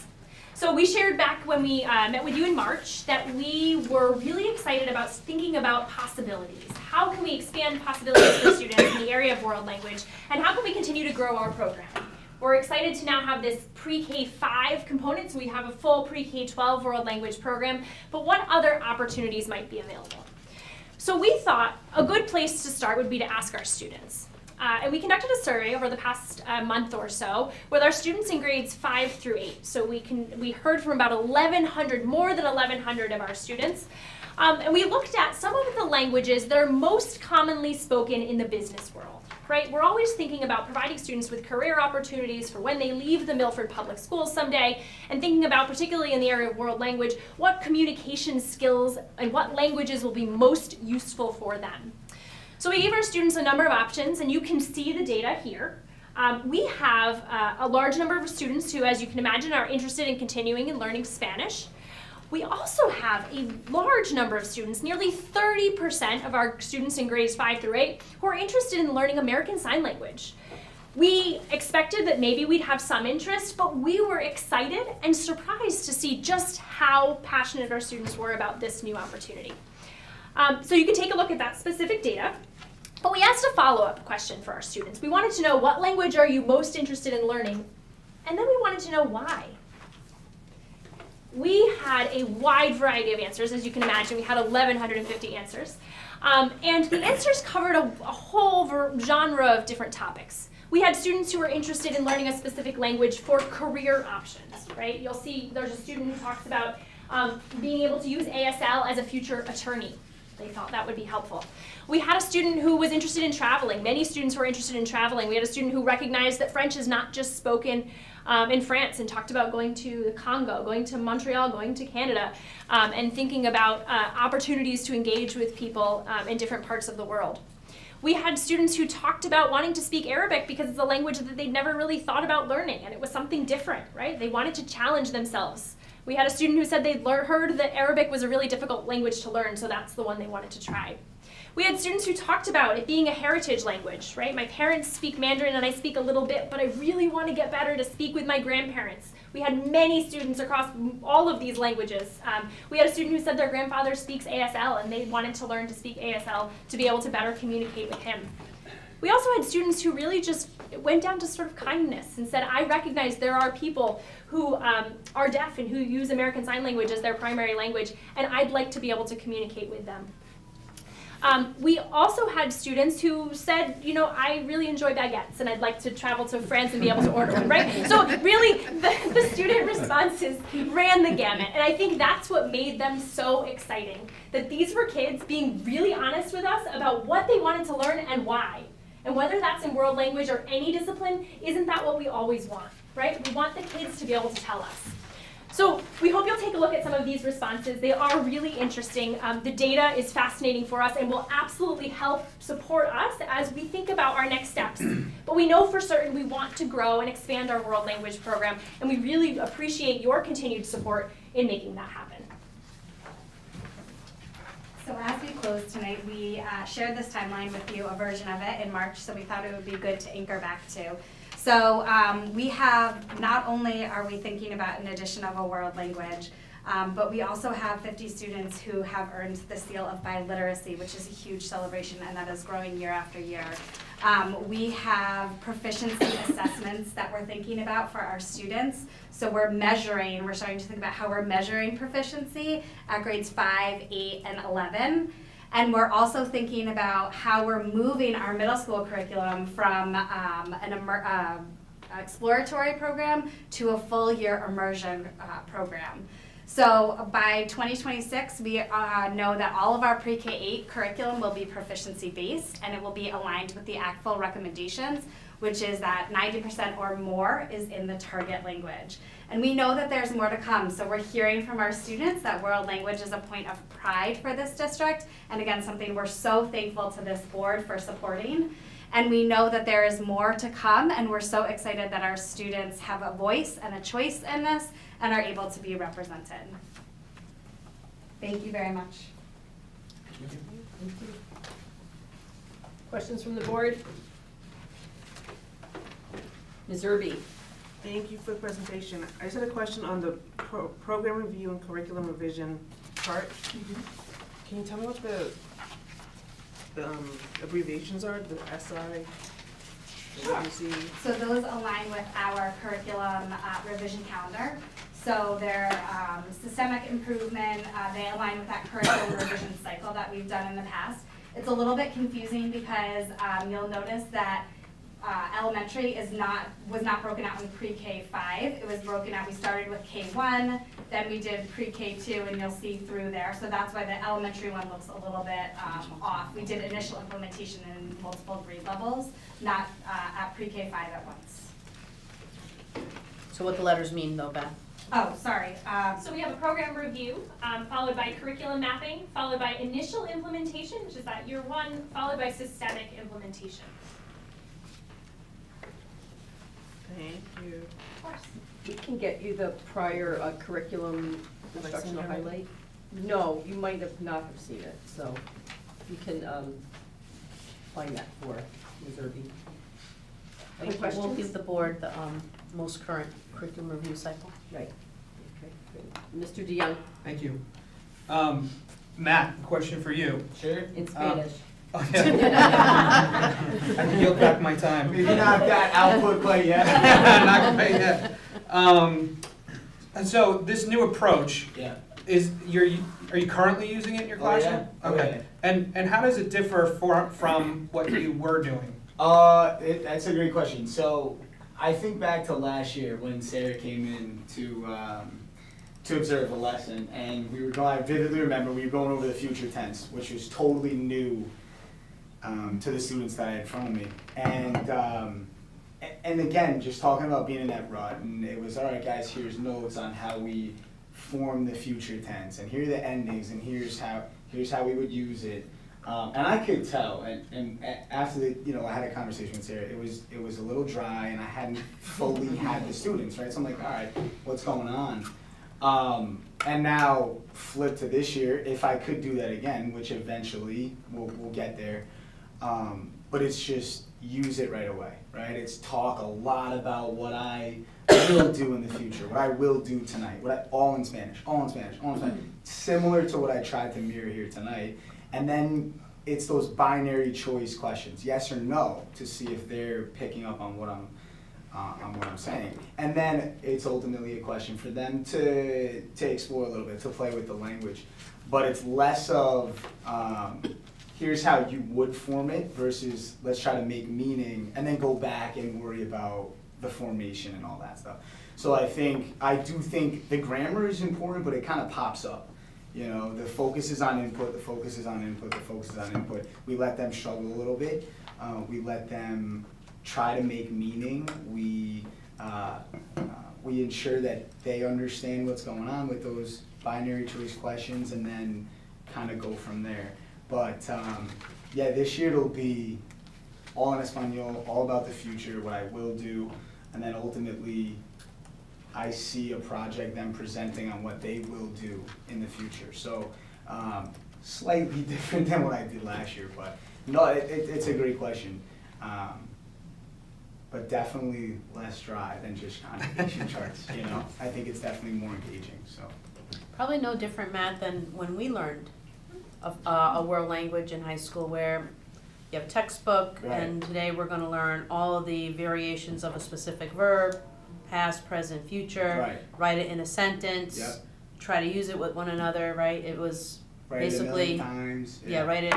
So we shared back when we met with you in March that we were really excited about thinking about possibilities. How can we expand possibilities for students in the area of world language, and how can we continue to grow our program? We're excited to now have this pre-K 5 component, so we have a full pre-K 12 world language program, but what other opportunities might be available? So we thought a good place to start would be to ask our students. And we conducted a survey over the past month or so with our students in grades 5 through 8. So we heard from about 1,100, more than 1,100 of our students. And we looked at some of the languages that are most commonly spoken in the business world, right? We're always thinking about providing students with career opportunities for when they leave the Milford Public Schools someday, and thinking about, particularly in the area of world language, what communication skills and what languages will be most useful for them. So we gave our students a number of options, and you can see the data here. We have a large number of students who, as you can imagine, are interested in continuing and learning Spanish. We also have a large number of students, nearly 30% of our students in grades 5 through 8, who are interested in learning American Sign Language. We expected that maybe we'd have some interest, but we were excited and surprised to see just how passionate our students were about this new opportunity. So you can take a look at that specific data, but we asked a follow-up question for our students. We wanted to know, what language are you most interested in learning? And then we wanted to know why. we had a wide variety of answers. As you can imagine, we had 1,150 answers. And the answers covered a whole genre of different topics. We had students who were interested in learning a specific language for career options, right? You'll see there's a student who talks about being able to use ASL as a future attorney. They thought that would be helpful. We had a student who was interested in traveling. Many students were interested in traveling. We had a student who recognized that French is not just spoken in France and talked about going to the Congo, going to Montreal, going to Canada, and thinking about opportunities to engage with people in different parts of the world. We had students who talked about wanting to speak Arabic because it's a language that they'd never really thought about learning, and it was something different, right? They wanted to challenge themselves. We had a student who said they'd heard that Arabic was a really difficult language to learn, so that's the one they wanted to try. We had students who talked about it being a heritage language, right? My parents speak Mandarin and I speak a little bit, but I really want to get better to speak with my grandparents. We had many students across all of these languages. We had a student who said their grandfather speaks ASL and they wanted to learn to speak ASL to be able to better communicate with him. We also had students who really just went down to sort of kindness and said, I recognize there are people who are deaf and who use American Sign Language as their primary language, and I'd like to be able to communicate with them. We also had students who said, you know, I really enjoy baguettes and I'd like to travel to France and be able to order one, right? So really, the student responses ran the gamut, and I think that's what made them so exciting, that these were kids being really honest with us about what they wanted to learn and why. And whether that's in world language or any discipline, isn't that what we always want, right? We want the kids to be able to tell us. So we hope you'll take a look at some of these responses. They are really interesting. The data is fascinating for us and will absolutely help support us as we think about our next steps. But we know for certain we want to grow and expand our world language program, and we really appreciate your continued support in making that happen. So as we close tonight, we shared this timeline with you, a version of it in March, so we thought it would be good to anchor back to. So we have, not only are we thinking about an addition of a world language, but we also have 50 students who have earned the seal of biliteracy, which is a huge celebration, and that is growing year after year. We have proficiency assessments that we're thinking about for our students. So we're starting to think about how we're measuring proficiency at grades 5, 8, and 11. And we're also thinking about how we're moving our middle school curriculum from an exploratory program to a full year immersion program. So by 2026, we know that all of our pre-K-8 curriculum will be proficiency based, and it will be aligned with the ACTFL recommendations, which is that 90% or more is in the target language. And we know that there's more to come, so we're hearing from our students that world language is a point of pride for this district, and again, something we're so thankful to this board for supporting. And we know that there is more to come, and we're so excited that our students have a voice and a choice in this and are able to be represented. Thank you very much. Questions from the board? Ms. Irby. Thank you for the presentation. I just had a question on the program review and curriculum revision chart. Can you tell me what the abbreviations are, the SI, the WC? So those align with our curriculum revision calendar. So they're systemic improvement, they align with that curriculum revision cycle that we've done in the past. It's a little bit confusing because you'll notice that elementary was not broken out in pre-K5. It was broken out, we started with K1, then we did pre-K2, and you'll see through there. So that's why the elementary one looks a little bit off. We did initial implementation in multiple grade levels, not at pre-K5 at once. So what the letters mean though, Beth? Oh, sorry. So we have a program review, followed by curriculum mapping, followed by initial implementation, which is that year 1, followed by systemic implementation. Thank you. Of course. We can get you the prior curriculum Have I seen instructional it already? highlight. No, you might have not have seen it, so you can find that for Ms. Irby. Any We'll questions? give the board the most current curriculum review cycle. Right. Okay, good. Mr. DeYoung, Thank you. Matt, question for you. Sure. in Spanish. I can yield back my time. Maybe not that output quite yet. Not quite yet. And so this new approach Yeah. are you currently using it in your Oh, yeah. classroom? Oh, Okay. And how does it differ from what you were doing? That's a great question. So I think back to last year when Sarah came in to observe a lesson, and I vividly remember we were going over the future tense, which was totally new to the students that I had in front of me. And again, just talking about being in that rut, and it was, all right, guys, here's notes on how we form the future tense, and here are the endings, and here's how we would use it. And I could tell, and after I had a conversation with Sarah, it was a little dry, and I hadn't fully had the students, right? So I'm like, all right, what's going on? And now, flip to this year, if I could do that again, which eventually we'll get there, but it's just use it right away, right? It's talk a lot about what I will do in the future, what I will do tonight, all in Spanish, similar to what I tried to mirror here tonight. And then it's those binary choice questions, yes or no, to see if they're picking up on what I'm saying. And then it's ultimately a question for them to explore a little bit, to play with the language. But it's less of here's how you would form it versus let's try to make meaning and then go back and worry about the formation and all that stuff. So I do think the grammar is important, but it kind of pops up. The focus is on input, the focus is on input, the focus is on input. We let them struggle a little bit. We let them try to make meaning. We ensure that they understand what's going on with those binary choice questions and then kind of go from there. But this year it'll be all in Espanol, all about the future, what I will do, and then ultimately I see a project them presenting on what they will do in the future. So slightly different than what I did last year, but no, it's a great question. But definitely less dry than just conjugation charts, I think it's definitely more engaging, so. Probably no different, Matt, than when we learned a world language in high school where you have a textbook, Right. and today we're gonna learn all of the variations of a specific verb, past, present, future, Right. write it in a sentence, Yep. try to use it with one another, right? It was Write it a basically, million times. write it,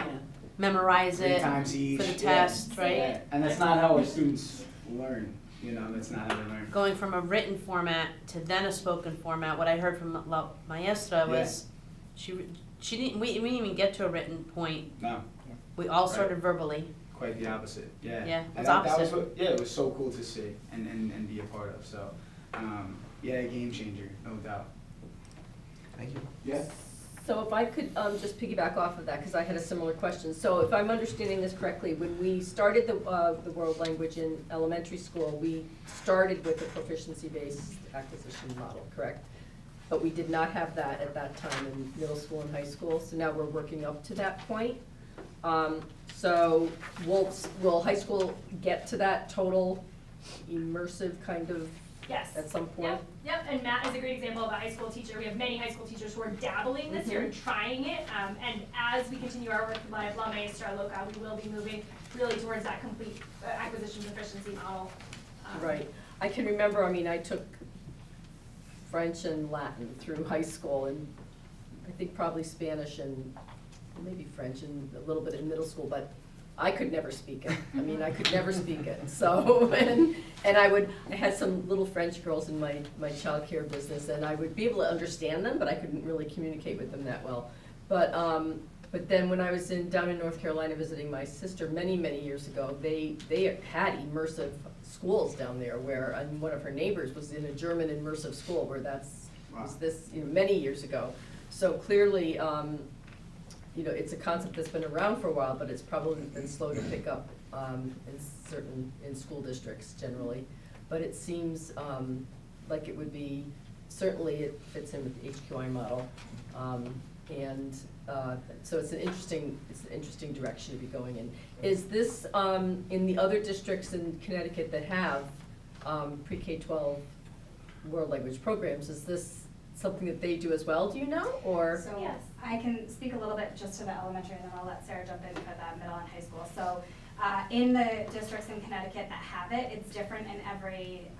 memorize 3 it times each. for the yeah. test, right? Yeah. And that's not how our students learn, that's not how they learn. Going from a written format to then a spoken format, what I heard from La Maestra was, she didn't, we didn't even get to a written point, No, we all Right. started verbally. quite the opposite, yeah. Yeah, And it's that was opposite. it was so cool to see and be a part of, so, a game changer, no doubt. Thank you. Yeah. So if I could just piggyback off of that, because I had a similar question. So if I'm understanding this correctly, when we started the world language in elementary school, we started with a proficiency-based acquisition model, correct? But we did not have that at that time in middle school and high school, so now we're working up to that point. So will high school get to that total immersive kind of Yes. at some point? Yep, and Matt is a great example of a high school teacher. We have many high school teachers who are dabbling this year and trying it. And as we continue our work with La Maestra Loca, we will be moving really towards that complete acquisition proficiency model. Right. I can remember, I took French and Latin through high school, and I think probably Spanish and maybe French and a little bit in middle school, but I could never speak it. I could never speak it. So, and I had some little French girls in my childcare business, and I would be able to understand them, but I couldn't really communicate with them that well. But then when I was down in North Carolina visiting my sister many years ago, they had immersive schools down there where one of her neighbors was in a German immersive school where was this many years ago. So clearly, it's a concept that's been around for a while, but it's probably been slow to pick up in school districts generally. But it seems like it would be, certainly it fits in with the HQI model. So it's an interesting direction to be going in. Is this in the other districts in Connecticut that have pre-K-12 world language programs? Is this something that they do as well? Do you know, or? So Yes. I can speak a little bit just to the elementary, and then I'll let Sarah jump in for the middle and high school. So in the districts in Connecticut that have it, it's different in every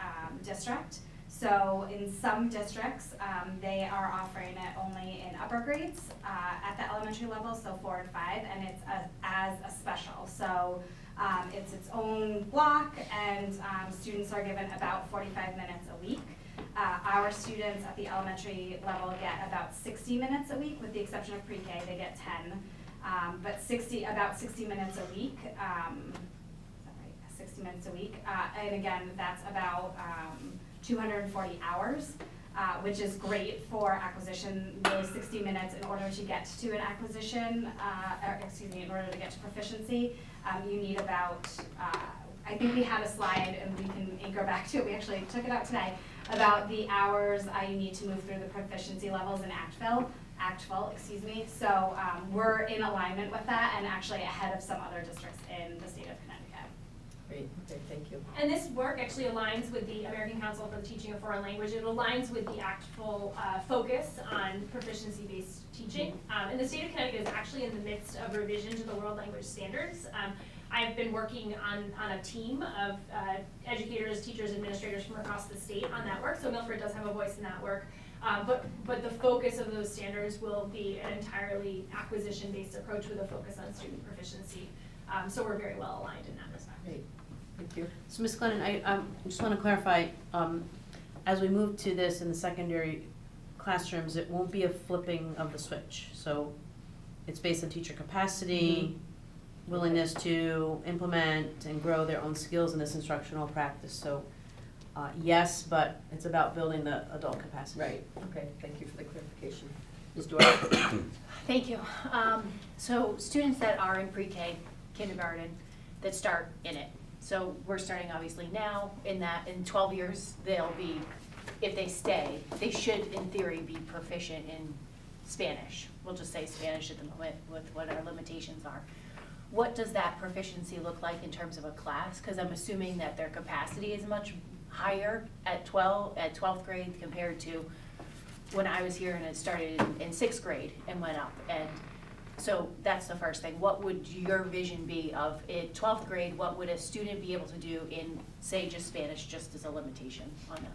district. So in some districts, they are offering it only in upper grades at the elementary level, so 4 and 5, and it's as a special. So it's its own block, and students are given about 45 minutes a week. Our students at the elementary level get about 60 minutes a week, with the exception of pre-K, they get 10. But about 60 minutes a week, is that right? 60 minutes a week. And again, that's about 240 hours, which is great for acquisition. Those 60 minutes, in order to get to an acquisition, in order to get to proficiency, you need about, I think we had a slide and we can anchor back to it, we actually took it out today, about the hours you need to move through the proficiency levels in ACTFL, so we're in alignment with that and actually ahead of some other districts in the state of Connecticut. Great, okay, thank you. And this work actually aligns with the American Council for the Teaching of Foreign Language. It aligns with the ACTFL focus on proficiency-based teaching. And the state of Connecticut is actually in the midst of revision to the World Language Standards. I've been working on a team of educators, teachers, administrators from across the state on that work, so Milford does have a voice in that work. But the focus of those standards will be an entirely acquisition-based approach with a focus on student proficiency. So we're very well aligned in that respect. Great, thank you. So Ms. Glennon, I just want to clarify, as we move to this in the secondary classrooms, it won't be a flipping of the switch. So it's based on teacher capacity, willingness to implement and grow their own skills in this instructional practice. So yes, but it's about building the adult capacity. Right, okay, thank you for the clarification. Ms. Doyle? Thank you. So students that are in pre-K, kindergarten, that start in it. So we're starting obviously now in 12 years, they'll be, if they stay, they should in theory be proficient in Spanish. We'll just say Spanish at the moment with what our limitations are. What does that proficiency look like in terms of a class? Because I'm assuming that their capacity is much higher at 12th grade compared to when I was here and it started in 6th grade and went up. And so that's the first thing. What would your vision be of in 12th grade? What would a student be able to do in, say, just Spanish, just as a limitation on that?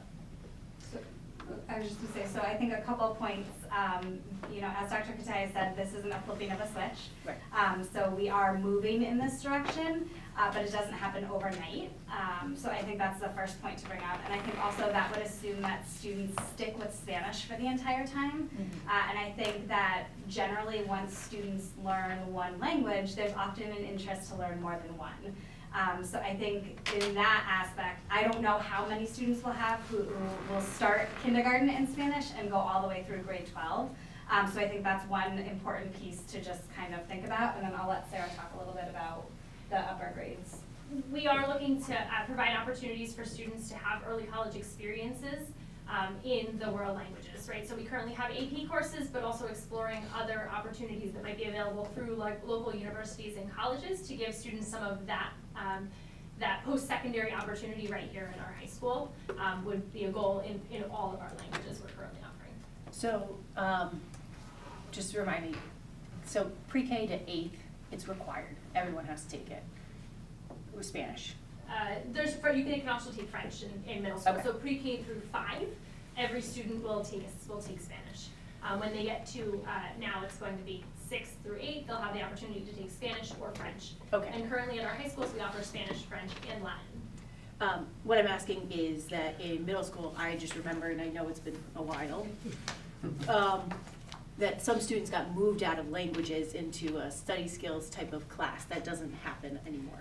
I was just going to say, so I think a couple of points, as Dr. Kataya said, this isn't a flipping of a switch. Right. So we are moving in this direction, but it doesn't happen overnight. So I think that's the first point to bring up. And I think also that would assume that students stick with Spanish for the entire time. Mm-hmm. And I think that generally once students learn one language, there's often an interest to learn more than one. So I think in that aspect, I don't know how many students we'll have who will start kindergarten in Spanish and go all the way through grade 12. So I think that's one important piece to just kind of think about, and then I'll let Sarah talk a little bit about the upper grades. We are looking to provide opportunities for students to have early college experiences in the world languages, right? So we currently have AP courses, but also exploring other opportunities that might be available through like local universities and colleges to give students some of that that post-secondary opportunity right here in our high school would be a goal in all of our languages we're currently offering. So, just to remind me, so pre-K to 8th, it's required. Everyone has to take it. With Spanish. You can also take French in middle school. Okay. So pre-K through 5, every student will take Spanish. When they get to now, it's going to be 6th through 8th. They'll have the opportunity to take Spanish or French. Okay. And currently at our high schools, we offer Spanish, French, and Latin. What I'm asking is that in middle school, I just remember, and I know it's been a while, that some students got moved out of languages into a study skills type of class. That doesn't happen anymore.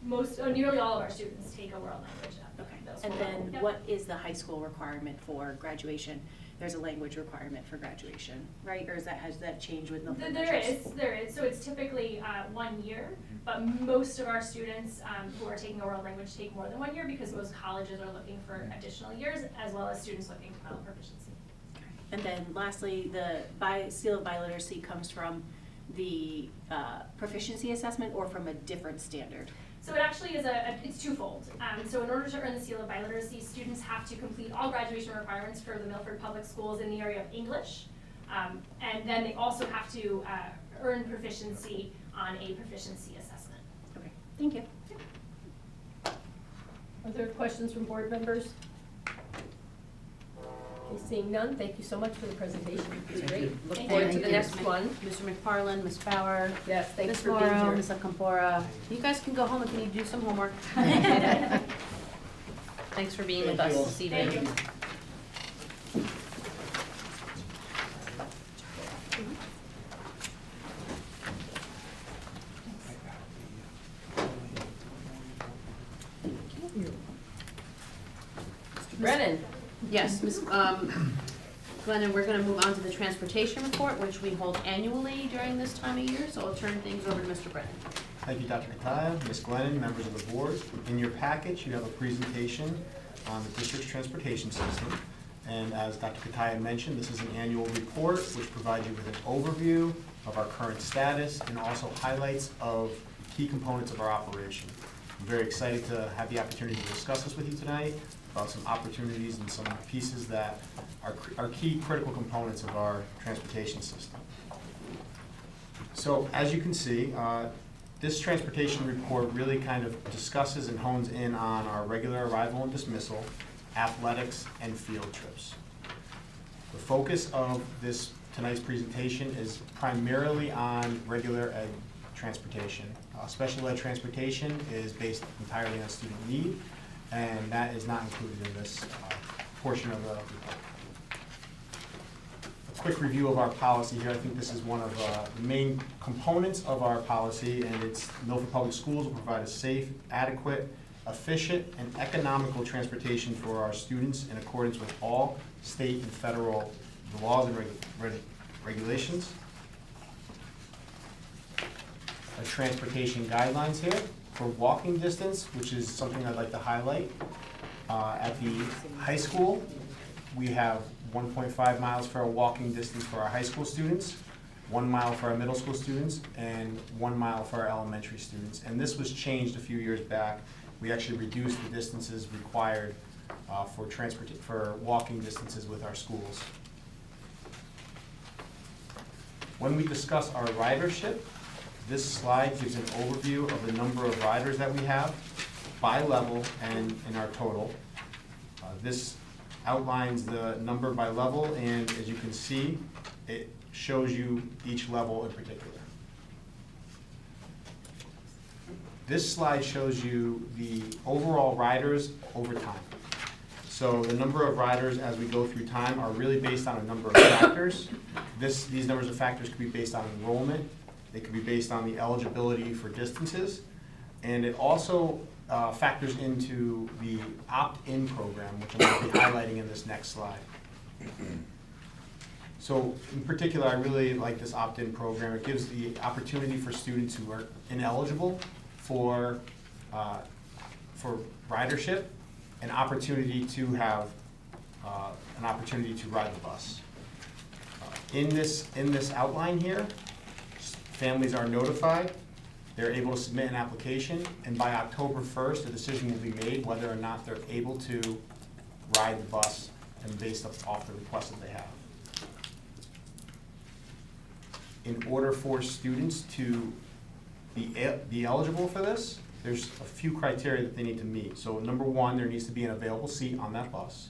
Nearly all of our students take a world language at Okay. middle school And level. then Yep. what is the high school requirement for graduation? There's a language requirement for graduation, right? Or has that changed with Milford There measures? is. So it's typically 1 year, but most of our students who are taking a world language take more than 1 year because most colleges are looking for additional years, as well as students looking to develop proficiency. And then lastly, the seal of biliteracy comes from the proficiency assessment or from a different standard? So it actually is it's twofold. So in order to earn the seal of biliteracy, students have to complete all graduation requirements for the Milford Public Schools in the area of English. And then they also have to earn proficiency on a proficiency assessment. Okay, thank you. Are there questions from board members? Okay, seeing none, thank you so much for the presentation. It was Thank great. you. Look Thank forward to you. the next one. Mr. McFarland, Ms. Bauer, Yes, thanks Ms. for being Morrow, here. Ms. Acampora. You guys can go home if you need to do some homework. Thanks for being with us this evening. Thank you. Mr. Brennan. Yes, Ms. Glennon, we're gonna move on to the transportation report, which we hold annually during this time of year, so I'll turn things over to Mr. Brennan. Thank you, Dr. Kataya, Ms. Glennon, members of the board. In your package, you have a presentation on the district's transportation system. And as Dr. Kataya mentioned, this is an annual report which provides you with an overview of our current status and also highlights of key components of our operation. I'm very excited to have the opportunity to discuss this with you tonight about some opportunities and some pieces that are key critical components of our transportation system. So as you can see, this transportation report really kind of discusses and hones in on our regular arrival and dismissal, athletics, and field trips. The focus of tonight's presentation is primarily on regular ed transportation. Special ed transportation is based entirely on student need, and that is not included in this portion of the report. A quick review of our policy here. I think this is one of the main components of our policy, and it's Milford Public Schools will provide a safe, adequate, efficient, and economical transportation for our students in accordance with all state and federal laws and regulations. Our transportation guidelines here for walking distance, which is something I'd like to highlight. At the high school, we have 1.5 miles for a walking distance for our high school students, 1 mile for our middle school students, and 1 mile for our elementary students. And this was changed a few years back. We actually reduced the distances required for walking distances with our schools. When we discuss our ridership, this slide gives an overview of the number of riders that we have by level and in our total. This outlines the number by level, and as you can see, it shows you each level in particular. This slide shows you the overall riders over time. So the number of riders as we go through time are really based on a number of factors. These numbers of factors could be based on enrollment, they could be based on the eligibility for distances, and it also factors into the opt-in program, which I'm going to be highlighting in this next slide. So in particular, I really like this opt-in program. It gives the opportunity for students who are ineligible for ridership an opportunity to have an opportunity to ride the bus. In this outline here, families are notified. They're able to submit an application, and by October 1st, a decision will be made whether or not they're able to ride the bus and based off the request that they have. In order for students to be eligible for this, there's a few criteria that they need to meet. So number one, there needs to be an available seat on that bus.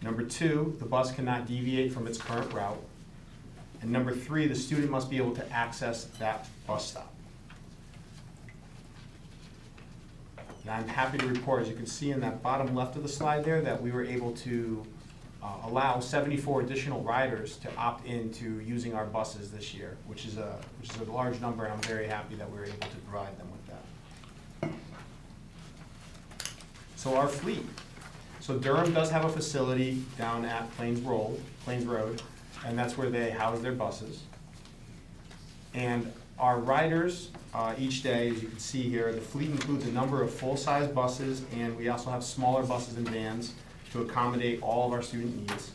Number two, the bus cannot deviate from its current route. And number three, the student must be able to access that bus stop. And I'm happy to report, as you can see in that bottom left of the slide there, that we were able to allow 74 additional riders to opt into using our buses this year, which is a large number, and I'm very happy that we were able to provide them with that. So our fleet. So Durham does have a facility down at Plains Road, and that's where they house their buses. And our riders, each day, as you can see here, the fleet includes a number of full-size buses, and we also have smaller buses and vans to accommodate all of our student needs.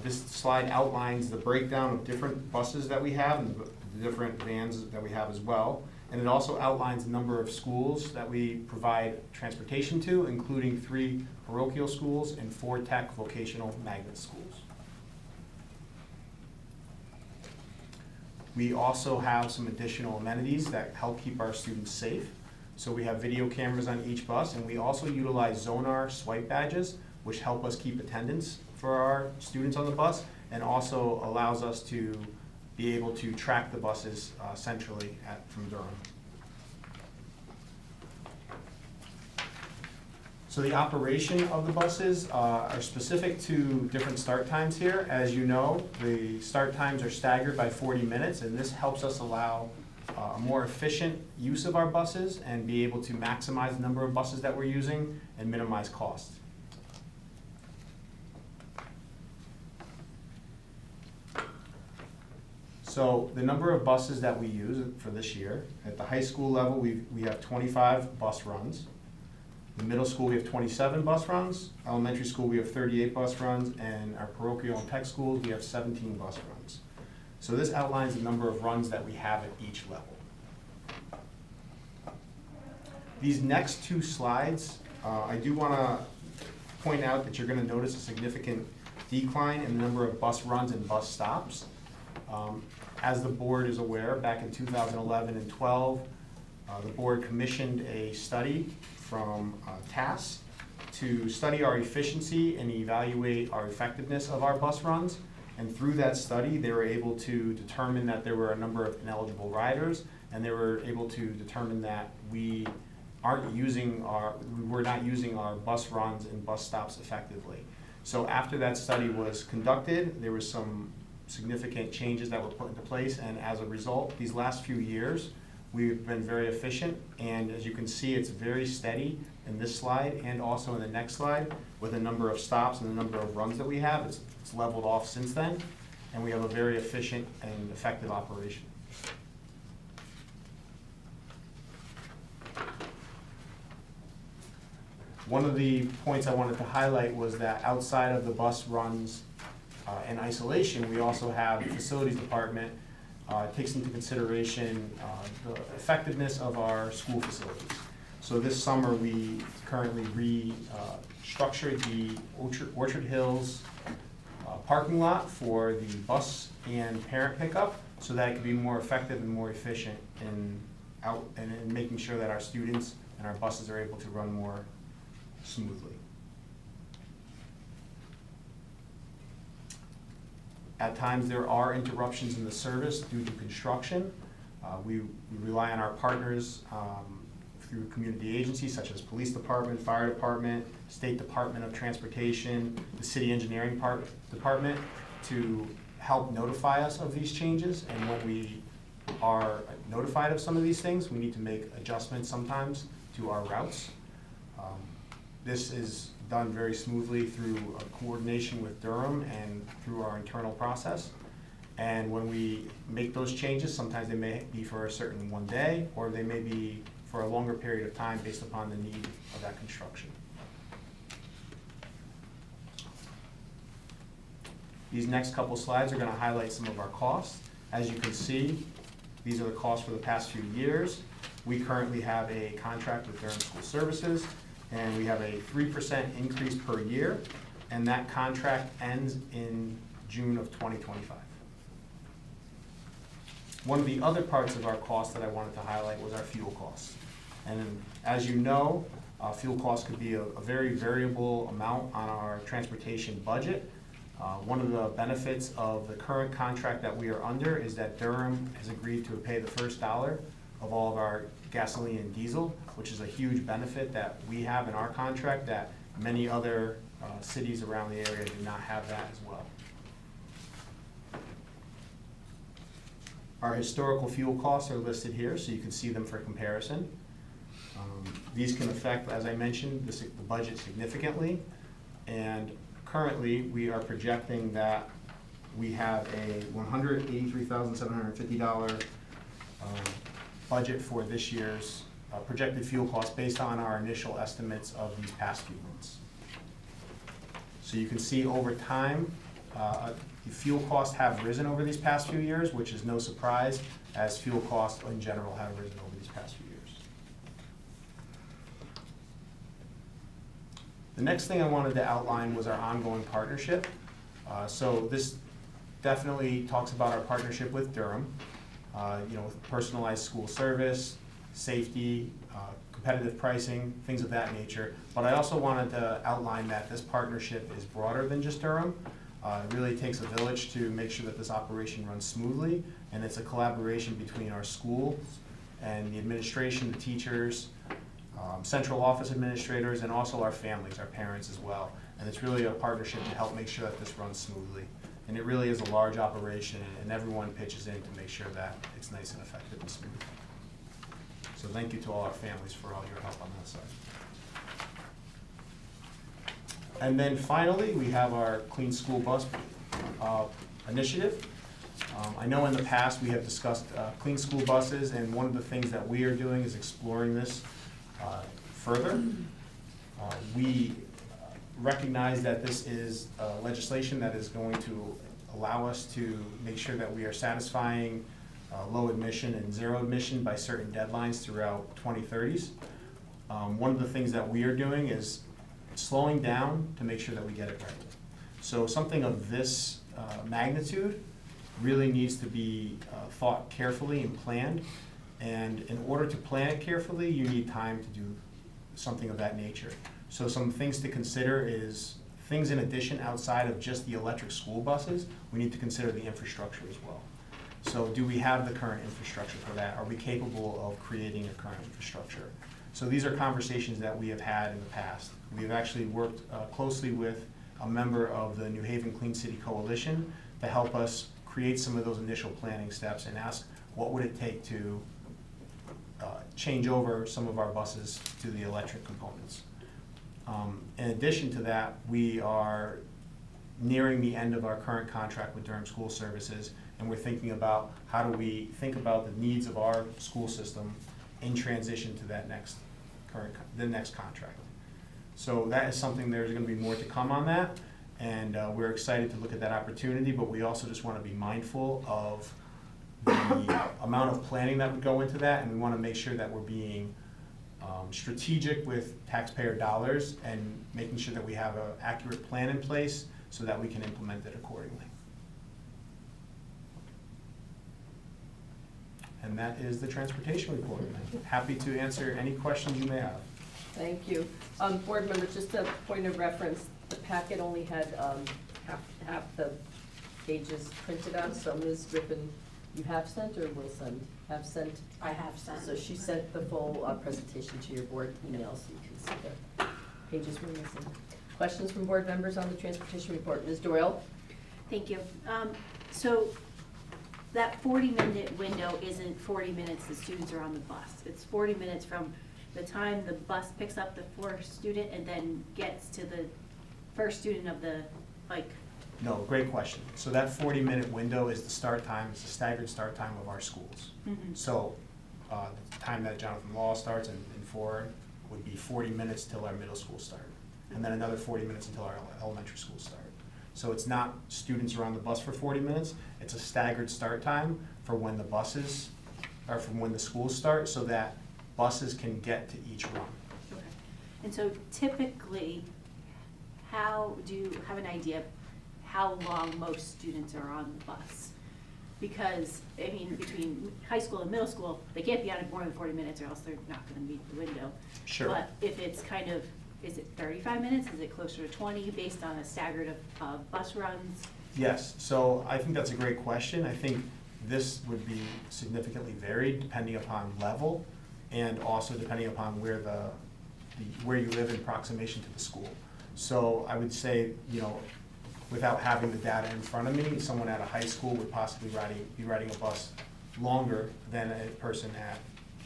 This slide outlines the breakdown of different buses that we have and the different vans that we have as well. And it also outlines the number of schools that we provide transportation to, including 3 parochial schools and 4 tech vocational magnet schools. We also have some additional amenities that help keep our students safe. So we have video cameras on each bus, and we also utilize Zonar swipe badges, which help us keep attendance for our students on the bus, and also allows us to be able to track the buses centrally from Durham. So the operation of the buses are specific to different start times here. As you know, the start times are staggered by 40 minutes, and this helps us allow a more efficient use of our buses and be able to maximize the number of buses that we're using and minimize costs. So the number of buses that we use for this year, at the high school level, we have 25 bus runs. In middle school, we have 27 bus runs. Elementary school, we have 38 bus runs. And our parochial and tech schools, we have 17 bus runs. So this outlines the number of runs that we have at each level. These next two slides, I do want to point out that you're going to notice a significant decline in the number of bus runs and bus stops. As the board is aware, back in 2011 and 12, the board commissioned a study from TAS to study our efficiency and evaluate our effectiveness of our bus runs. And through that study, they were able to determine that there were a number of ineligible riders, and they were able to determine that we were not using our bus runs and bus stops effectively. So after that study was conducted, there was some significant changes that were put into place, and as a result, these last few years, we've been very efficient, and as you can see, it's very steady in this slide and also in the next slide with the number of stops and the number of runs that we have. It's leveled off since then, and we have a very efficient and effective operation. One of the points I wanted to highlight was that outside of the bus runs in isolation, we also have the facilities department takes into consideration the effectiveness of our school facilities. So this summer, we currently restructured the Orchard Hills parking lot for the bus and parent pickup so that it can be more effective and more efficient in making sure that our students and our buses are able to run more smoothly. At times, there are interruptions in the service due to construction. We rely on our partners through community agencies such as police department, fire department, State Department of Transportation, the city engineering department to help notify us of these changes. And when we are notified of some of these things, we need to make adjustments sometimes to our routes. This is done very smoothly through a coordination with Durham and through our internal process. And when we make those changes, sometimes they may be for a certain one day, or they may be for a longer period of time based upon the need of that construction. These next couple slides are going to highlight some of our costs. As you can see, these are the costs for the past few years. We currently have a contract with Durham School Services, and we have a 3% increase per year, and that contract ends in June of 2025. One of the other parts of our costs that I wanted to highlight was our fuel costs. And as you know, fuel costs could be a very variable amount on our transportation budget. One of the benefits of the current contract that we are under is that Durham has agreed to pay the first dollar of all of our gasoline and diesel, which is a huge benefit that we have in our contract that many other cities around the area do not have that as well. Our historical fuel costs are listed here, so you can see them for comparison. These can affect, as I mentioned, the budget significantly, and currently we are projecting that we have a $183,750 budget for this year's projected fuel costs based on our initial estimates of these past few months. So you can see over time, the fuel costs have risen over these past few years, which is no surprise, as fuel costs in general have risen over these past few years. The next thing I wanted to outline was our ongoing partnership. So this definitely talks about our partnership with Durham, with personalized school service, safety, competitive pricing, things of that nature. But I also wanted to outline that this partnership is broader than just Durham. It really takes a village to make sure that this operation runs smoothly, and it's a collaboration between our schools and the administration, the teachers, central office administrators, and also our families, our parents as well. And it's really a partnership to help make sure that this runs smoothly. And it really is a large operation, and everyone pitches in to make sure that it's nice and effective and smooth. So thank you to all our families for all your help on that side. And then finally, we have our Clean School Bus initiative. I know in the past we have discussed clean school buses, and one of the things that we are doing is exploring this further. We recognize that this is legislation that is going to allow us to make sure that we are satisfying low emission and zero emission by certain deadlines throughout 2030s. One of the things that we are doing is slowing down to make sure that we get it right. So something of this magnitude really needs to be thought carefully and planned. And in order to plan it carefully, you need time to do something of that nature. So some things to consider is things in addition outside of just the electric school buses. We need to consider the infrastructure as well. So do we have the current infrastructure for that? Are we capable of creating a current infrastructure? So these are conversations that we have had in the past. We've actually worked closely with a member of the New Haven Clean City Coalition to help us create some of those initial planning steps and ask what would it take to change over some of our buses to the electric components. In addition to that, we are nearing the end of our current contract with Durham School Services, and we're thinking about how do we think about the needs of our school system in transition to that next contract. So that is something, there's going to be more to come on that, and we're excited to look at that opportunity, but we also just want to be mindful of the amount of planning that would go into that, and we want to make sure that we're being strategic with taxpayer dollars and making sure that we have an accurate plan in place so that we can implement it accordingly. And that is the transportation report. I'm happy to answer any questions you may have. Thank you. Board members, just a point of reference, the packet only had half the pages printed out, so Ms. Griffin, you have sent or will send? Have sent? I have sent. So she sent the full presentation to your board email, so you can see the pages we're missing. Questions from board members on the transportation report? Ms. Doyle? Thank you. So that 40-minute window isn't 40 minutes the students are on the bus. It's 40 minutes from the time the bus picks up the first student and then gets to the first student of the, like. No, great question. So that 40-minute window is the start time, it's the staggered start time of our schools. Mm-hmm. So the time that Jonathan Law starts and 4 would be 40 minutes till our middle school start. And then another 40 minutes until our elementary school start. So it's not students are on the bus for 40 minutes, it's a staggered start time for when the buses, or from when the schools start, so that buses can get to each run. Okay. And so typically, how do you have an idea of how long most students are on the bus? Because, I mean, between high school and middle school, they can't be on it more than 40 minutes or else they're not gonna meet the window. Sure. But if it's kind of, is it 35 minutes, is it closer to 20, based on a staggered of bus runs? Yes, so I think that's a great question. I think this would be significantly varied depending upon level and also depending upon where where you live in approximation to the school. So I would say, you know, without having the data in front of me, someone at a high school would possibly be riding a bus longer than a person at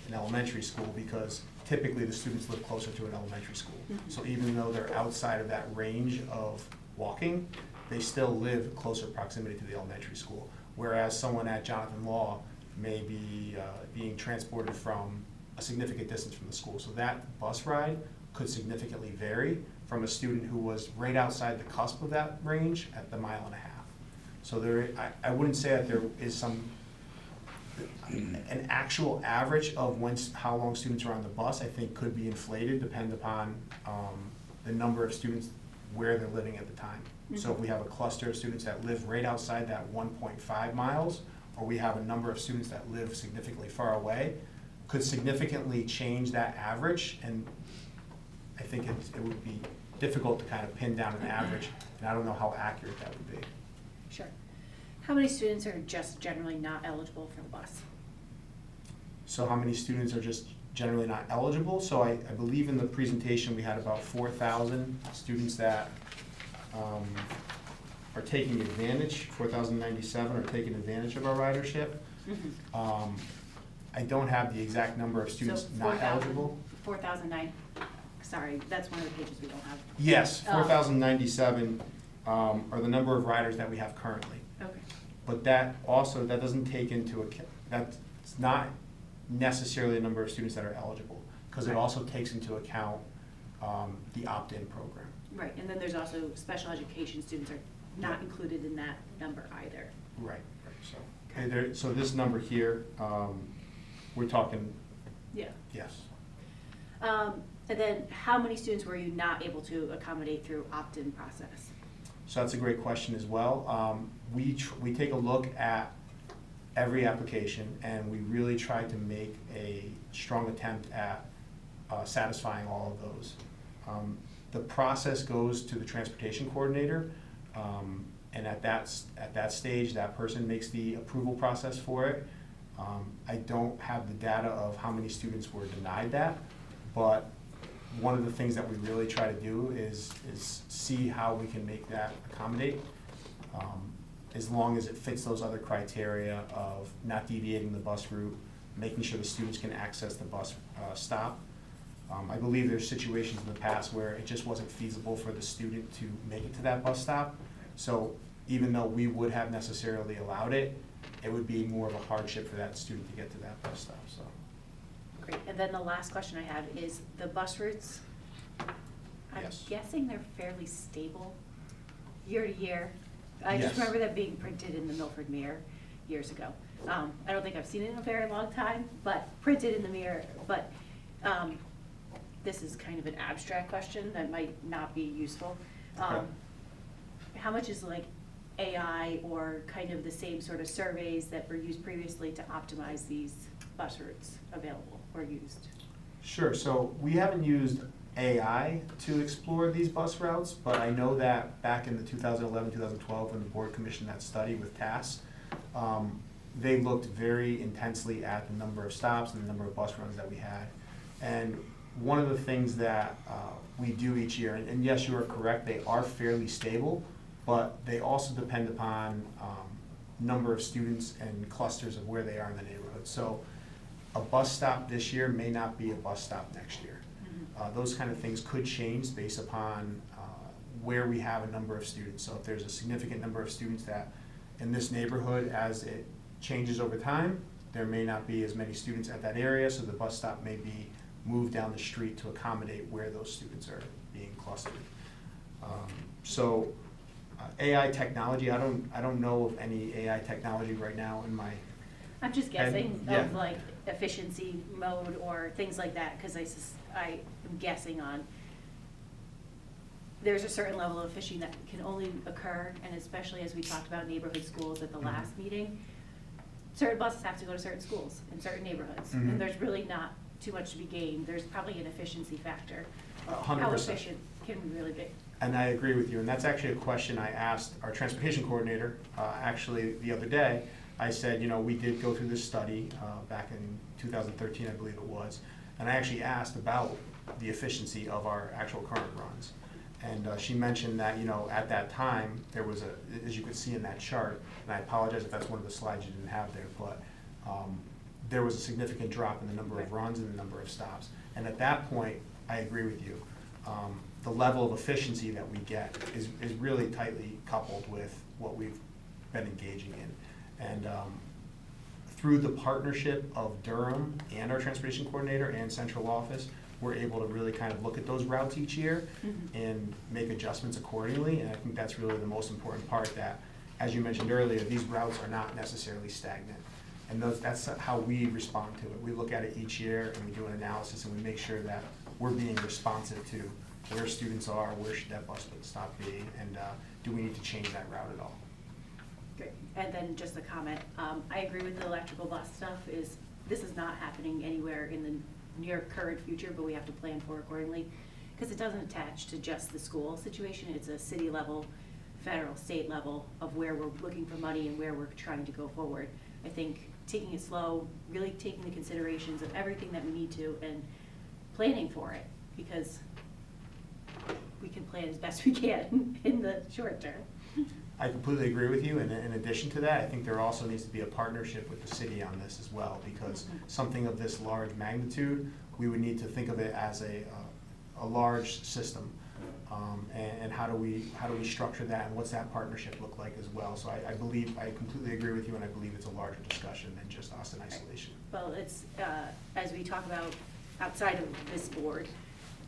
an elementary school, because typically the students live closer to an elementary school. Mm-hmm. So even though they're outside of that range of walking, they still live closer proximity to the elementary school. Whereas someone at Jonathan Law may be being transported from a significant distance from the school. So that bus ride could significantly vary from a student who was right outside the cusp of that range at the 1.5 miles. So I wouldn't say that there is an actual average of how long students are on the bus. I think could be inflated depending upon the number of students where they're living at the time. Mm-hmm. So if we have a cluster of students that live right outside that 1.5 miles, or we have a number of students that live significantly far away, could significantly change that average, and I think it would be difficult to kind of pin down an average, and I don't know how accurate that would be. Sure. How many students are just generally not eligible for the bus? So how many students are just generally not eligible? So I believe in the presentation, we had about 4,000 students that are taking advantage, 4,097 are taking advantage of our ridership. I don't have the exact number of students So not eligible. 4,009, sorry, that's one of the pages we don't have. Yes, Oh. 4,097 are the number of riders that we have currently. Okay. But that doesn't take into account, that's not necessarily the number of students that are eligible, because it Right. also takes into account the opt-in program. Right, and then there's also special education students are not included in that number either. Right, so, okay, so this number here, we're talking, Yeah. yes. And then how many students were you not able to accommodate through opt-in process? So that's a great question as well. We take a look at every application, and we really try to make a strong attempt at satisfying all of those. The process goes to the transportation coordinator, and at that stage, that person makes the approval process for it. I don't have the data of how many students were denied that, but one of the things that we really try to do is see how we can make that accommodate, as long as it fits those other criteria of not deviating the bus route, making sure the students can access the bus stop. I believe there's situations in the past where it just wasn't feasible for the student to make it to that bus stop. So even though we would have necessarily allowed it, it would be more of a hardship for that student to get to that bus stop, so. Great, and then the last question I had is the bus routes. I'm Yes. guessing they're fairly stable year to year. I just Yes. remember that being printed in the Milford Mirror years ago. I don't think I've seen it in a very long time, but printed in the Mirror. But this is kind of an abstract question that might not be useful. Okay. How much is like AI or kind of the same sort of surveys that were used previously to optimize these bus routes available or used? Sure, so we haven't used AI to explore these bus routes, but I know that back in the 2011, 2012, when the board commissioned that study with TAS, they looked very intensely at the number of stops and the number of bus runs that we had. And one of the things that we do each year, and yes, you are correct, they are fairly stable, but they also depend upon number of students and clusters of where they are in the neighborhood. So a bus stop this year may not be a bus stop next year. Those kind of things could change based upon where we have a number of students. So if there's a significant number of students that in this neighborhood, as it changes over time, there may not be as many students at that area, so the bus stop may be moved down the street to accommodate where those students are being clustered. AI technology, I don't know of any AI technology right now in my. I'm just guessing yeah. of like efficiency mode or things like that, because I am guessing on, there's a certain level of fishing that can only occur, and especially as we talked about neighborhood schools at the last meeting, certain buses have to go to certain schools in certain neighborhoods, Mhm. and there's really not too much to be gained. There's probably an efficiency factor. 100%. How efficient can we really be? And I agree with you, and that's actually a question I asked our transportation coordinator, actually the other day. I said, we did go through this study back in 2013, I believe it was, and I actually asked about the efficiency of our actual current runs. And she mentioned that, at that time, there was as you could see in that chart, and I apologize if that's one of the slides you didn't have there, but there was a significant drop in the number of runs and the number of stops. And at that point, I agree with you. The level of efficiency that we get is really tightly coupled with what we've been engaging in. And through the partnership of Durham and our transportation coordinator and central office, we're able to really kind of look at those routes each year and make adjustments accordingly. And I think that's really the most important part, that, as you mentioned earlier, these routes are not necessarily stagnant. And that's how we respond to it. We look at it each year and we do an analysis and we make sure that we're being responsive to where students are, where should that bus stop be, and do we need to change that route at all? Great. And then just a comment, I agree with the electrical bus stuff is this is not happening anywhere in the near current future, but we have to plan for accordingly. Because it doesn't attach to just the school situation, it's a city level, federal, state level of where we're looking for money and where we're trying to go forward. I think taking it slow, really taking the considerations of everything that we need to and planning for it, because we can plan as best we can in the short term. I completely agree with you, and in addition to that, I think there also needs to be a partnership with the city on this as well, because something of this large magnitude, we would need to think of it as a large system. And how do we structure that, and what's that partnership look like as well? So I believe, I completely agree with you, and I believe it's a larger discussion than just us in isolation. Well, it's, as we talk about outside of this board,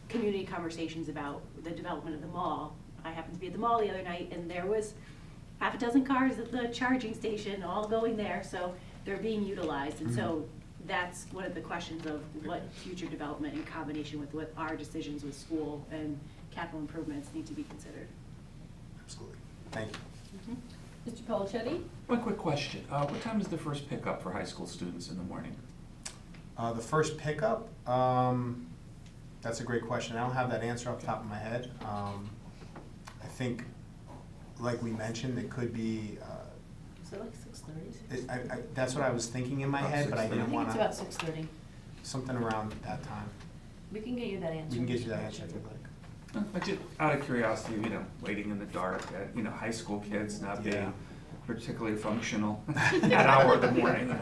community conversations about the development of the mall. I happened to be at the mall the other night, and there was half a dozen cars at the charging station, all going there, so they're being utilized. And so that's one of the questions of what future development in combination with what our decisions with school and capital improvements need to be considered. Absolutely. Thank you. Mr. Polichetti? One quick question. What time is the first pickup for high school students in the morning? The first pickup, that's a great question. I don't have that answer off the top of my head. I think, like we mentioned, it could be, Is it like 6:30? that's what I was thinking in my About head, but I 6:30. didn't I think want it's to, about 6:30. something around that time. We can get you that answer. We can get you that answer if you'd like. But just out of curiosity, waiting in the dark, high school kids not Yeah. being particularly functional that hour of the morning.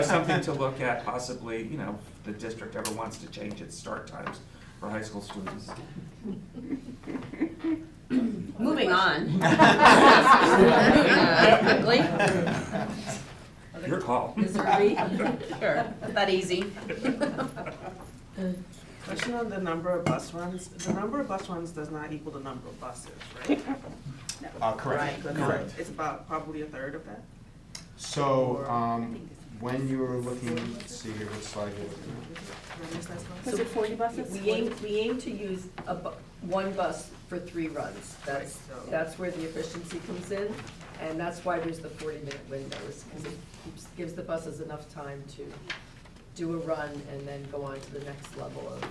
Something to look at possibly, if the district ever wants to change its start times for high school students. Moving on. Quickly. Your call. Ms. Irby? Sure, that easy. Question on the number of bus runs. The number of bus runs does not equal the number of buses, right? Correct, Right, correct. It's about probably a third of that? So, when you were looking, let's see here, what slide you're looking at. Did I miss that slide? Was it 40 buses? We aim to use one bus for 3 runs. That's where the efficiency comes in, and that's why there's the 40-minute windows, because it gives the buses enough time to do a run and then go on to the next level of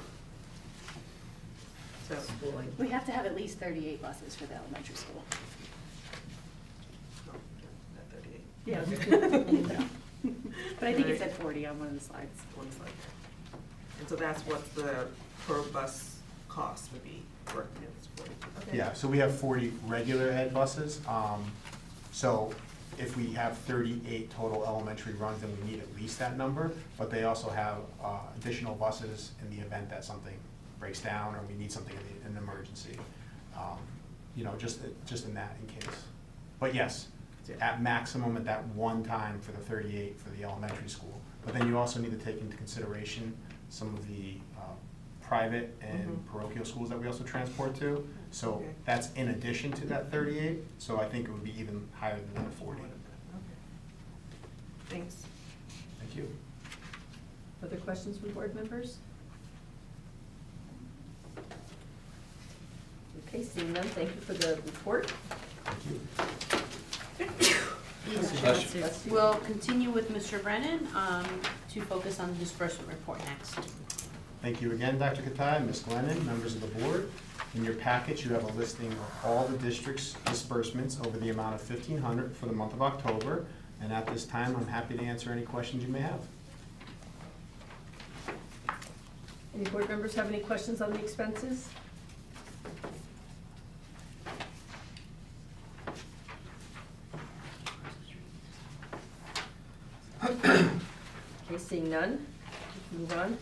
schooling. We have to have at least 38 buses for the elementary school. No, not 38. Yeah. But I think it said 40 on one of the slides. One slide. And so that's what the per bus cost would be for it's 40. Okay. Yeah, so we have 40 regular ed buses. So if we have 38 total elementary runs, then we need at least that number. But they also have additional buses in the event that something breaks down or we need something in an emergency. Just in that in case. But yes, at maximum at that one time for the 38 for the elementary school. But then you also need to take into consideration some of the private and parochial schools that we also transport to. So that's in addition to that 38, so I think it would be even higher than that 40. Okay. Thanks. Thank you. Other questions from board members? Okay, seeing none, thank you for the report. Thank you. We'll continue with Mr. Brennan to focus on the disbursement report next. Thank you again, Dr. Katai, Ms. Glennon, members of the board. In your package, you have a listing of all the district's disbursements over the amount of $1,500 for the month of October. And at this time, I'm happy to answer any questions you may have. Any board members have any questions on the expenses? Okay, seeing none, move on.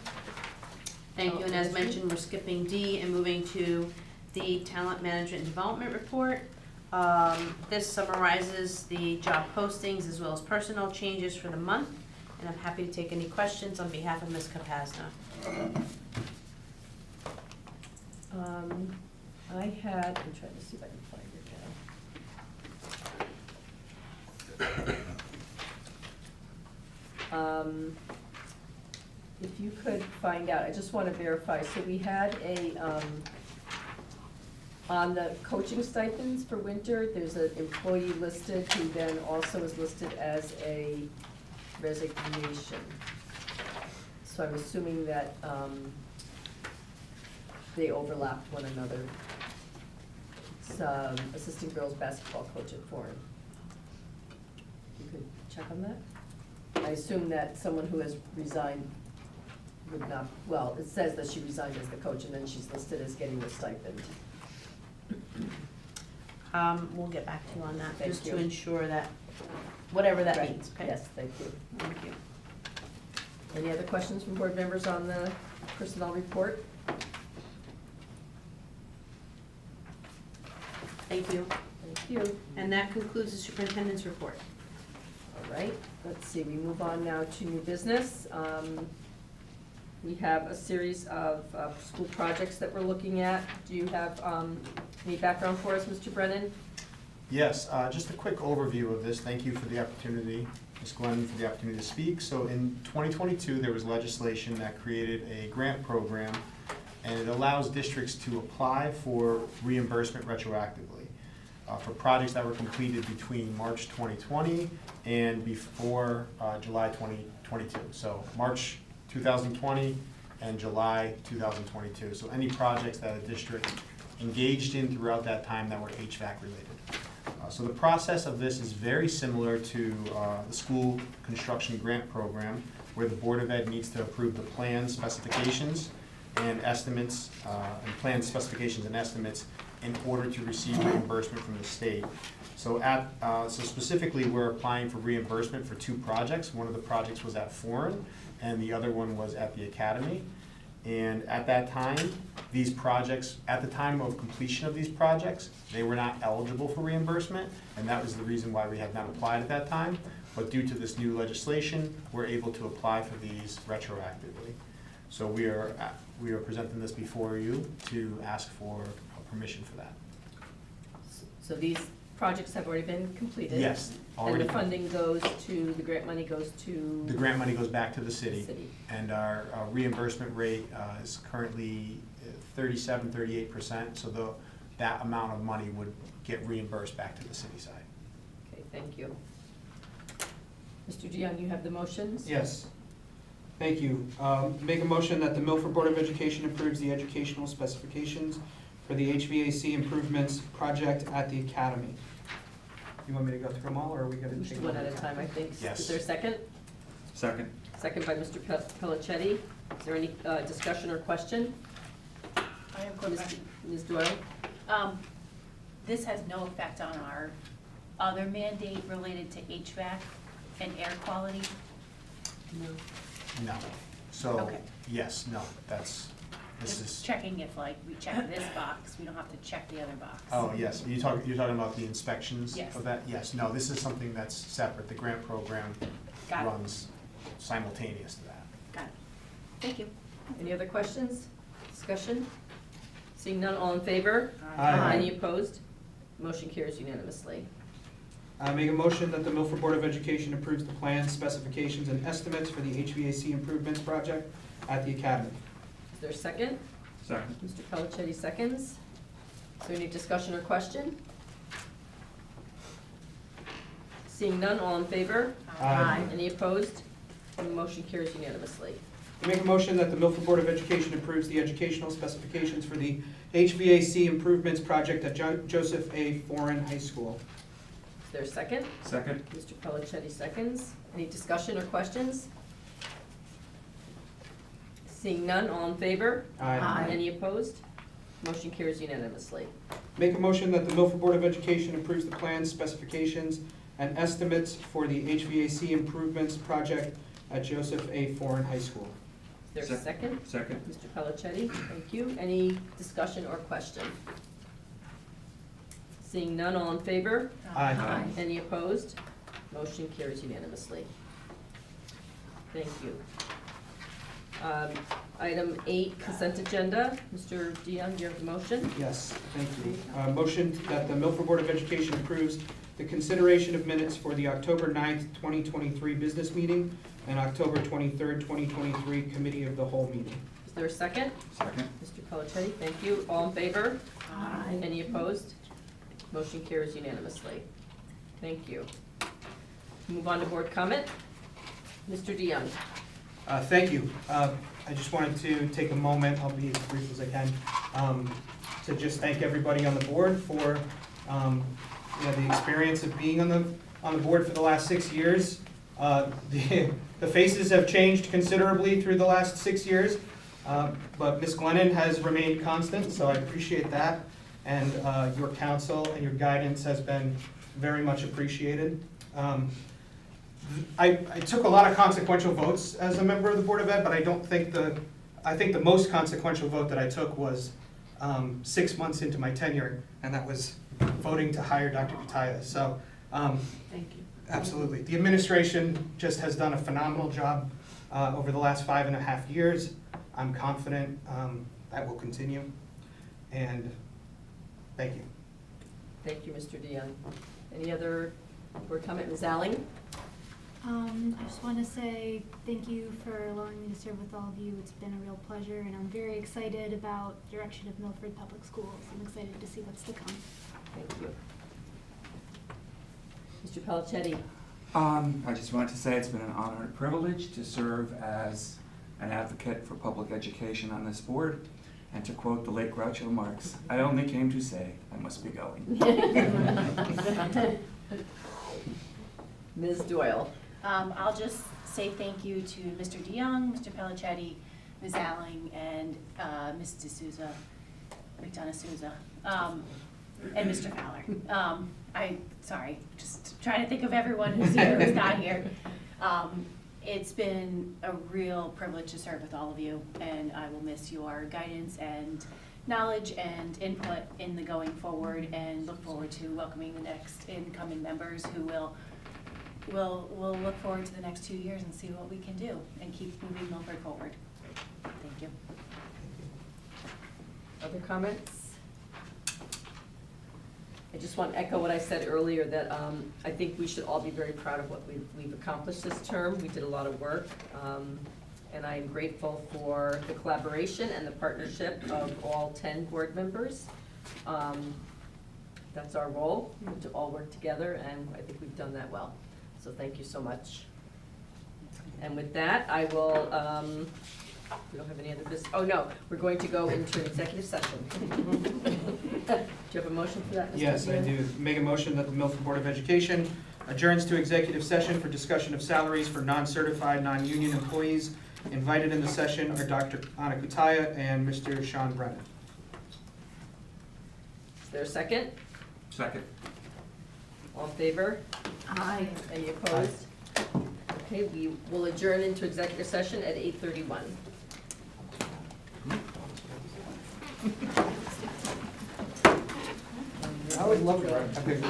Thank you, and as mentioned, we're skipping D and moving to the Talent Management and Development Report. This summarizes the job postings as well as personnel changes for the month, and I'm happy to take any questions on behalf of Ms. Kapazna. I'm trying to see if I can find it now. If you could find out, I just want to verify, so we had on the coaching stipends for winter, there's an employee listed who then also is listed as a resignation. So I'm assuming that they overlapped one another. It's assistant girls basketball coach at Foreign. You could check on that? I assume that someone who has resigned would not, well, it says that she resigned as the coach and then she's listed as getting the stipend. We'll get back to you on that, Thank just you. to ensure that, whatever that Right. means, okay? Yes, thank you. Thank you. Any other questions from board members on the personnel report? Thank you. Thank you. And that concludes the superintendent's report. All right, let's see, we move on now to new business. We have a series of school projects that we're looking at. Do you have any background for us, Mr. Brennan? Yes, just a quick overview of this. Thank you for the opportunity, Ms. Glenn, for the opportunity to speak. So in 2022, there was legislation that created a grant program, and it allows districts to apply for reimbursement retroactively for projects that were completed between March 2020 and before July 2022. So March 2020 and July 2022. So any projects that a district engaged in throughout that time that were HVAC related. So the process of this is very similar to the school construction grant program, where the Board of Ed needs to approve the plan specifications and estimates, and plan specifications and estimates in order to receive reimbursement from the state. So so specifically, we're applying for reimbursement for two projects. One of the projects was at Foreign, and the other one was at the Academy. And at that time, these projects, at the time of completion of these projects, they were not eligible for reimbursement, and that was the reason why we had not applied at that time. But due to this new legislation, we're able to apply for these retroactively. So we are presenting this before you to ask for permission for that. So these projects have already been completed? Yes, And already. the funding goes to, the grant money goes to? The grant money goes back to the city. City. And our reimbursement rate is currently 38%, so that amount of money would get reimbursed back to the city side. Okay, thank you. Mr. DeYoung, you have the motions? Yes. Thank you. Make a motion that the Milford Board of Education approves the educational specifications for the HVAC improvements project at the Academy. You want me to go through them all, or are we gonna We take should one at a time, I think. Yes. Is there a second? Second. Second by Mr. Pelicetti. Is there any discussion or question? I have a quick question. Ms. Doyle? This has no effect on our other mandate related to HVAC and air quality? No. So, Okay. yes, no, this Just is, checking if like we check this box, we don't have to check the other box. oh, yes, you're talking about the inspections Yes. of that? Yes, no, this is something that's separate. The grant program Got it. runs simultaneous to that. Got it. Thank you. Any other questions, discussion? Seeing none, all in favor? Aye. Any opposed? Motion carries unanimously. Make a motion that the Milford Board of Education approves the plans, specifications, and estimates for the HVAC improvements project at the Academy. Is there a second? Second. Mr. Pelicetti seconds. Is there any discussion or question? Seeing none, all in favor? Aye. Any opposed? And the motion carries unanimously. Make a motion that the Milford Board of Education approves the educational specifications for the HVAC improvements project at Joseph A. Foreign High School. Is there a second? Second. Mr. Pelicetti seconds. Any discussion or questions? Seeing none, all in favor? Any opposed? Motion carries unanimously. Make a motion that the Milford Board of Education approves the plans, specifications, and estimates for the HVAC improvements project at Joseph A. Foreign High School. Is there a second? Second. Mr. Pelicetti, thank you. Any discussion or question? Seeing none, all in favor? Aye. Any opposed? Motion carries unanimously. Thank you. Item 8, consent agenda. Mr. DeYoung, do you have the motion? Yes, thank you. Motion that the Milford Board of Education approves the consideration of minutes for the October 9th, 2023 business meeting and October 23rd, 2023 committee of the whole meeting. Is there a second? Second. Mr. Pelicetti, thank you. All in favor? Any opposed? Motion carries unanimously. Thank you. Move on to board comment. Mr. DeYoung. Thank you. I just wanted to take a moment, I'll be as brief as I can, to just thank everybody on the board for the experience of being on the board for the last 6 years. The faces have changed considerably through the last 6 years, but Ms. Glennon has remained constant, so I appreciate that. And your counsel and your guidance has been very much appreciated. I took a lot of consequential votes as a member of the Board of Ed, but I think the most consequential vote that I took was 6 months into my tenure, and that was voting to hire Dr. Kutaya. So, Thank you. absolutely. The administration just has done a phenomenal job over the last 5.5 years. I'm confident that will continue, and thank you. Thank you, Mr. DeYoung. Any other board comment? Ms. Alling? I just want to say thank you for allowing me to serve with all of you. It's been a real pleasure, and I'm very excited about the direction of Milford Public Schools. I'm excited to see what's to come. Thank you. Mr. Pelicetti? I just wanted to say it's been an honor and privilege to serve as an advocate for public education on this board. And to quote the late Groucho Marx, I only came to say I must be going. Ms. Doyle? I'll just say thank you to Mr. DeYoung, Mr. Pelicetti, Ms. Alling, and Ms. D'Souza, McDonough Souza, and Mr. Fowler. Sorry, just trying to think of everyone who's here, who's not here. It's been a real privilege to serve with all of you, and I will miss your guidance and knowledge and input in the going forward, and look forward to welcoming the next incoming members who will look forward to the next 2 years and see what we can do and keep moving Milford forward. Thank you. Other comments? I just want to echo what I said earlier, that I think we should all be very proud of what we've accomplished this term. We did a lot of work, and I'm grateful for the collaboration and the partnership of all 10 board members. That's our role, to all work together, and I think we've done that well. So thank you so much. And with that, I will, we don't have any other business. Oh, no, we're going to go into an executive session. Do you have a motion for that, Mr. Yes, I do. Make a motion that the Milford Board of Education adjourns to executive session for discussion of salaries for non-certified, non-union employees. Invited in the session are Dr. Anna Kutaya and Mr. Sean Brennan. Is there a second? Second. All in favor? Aye. Any opposed? Okay, we will adjourn into executive session at 8:31. I would love to have a big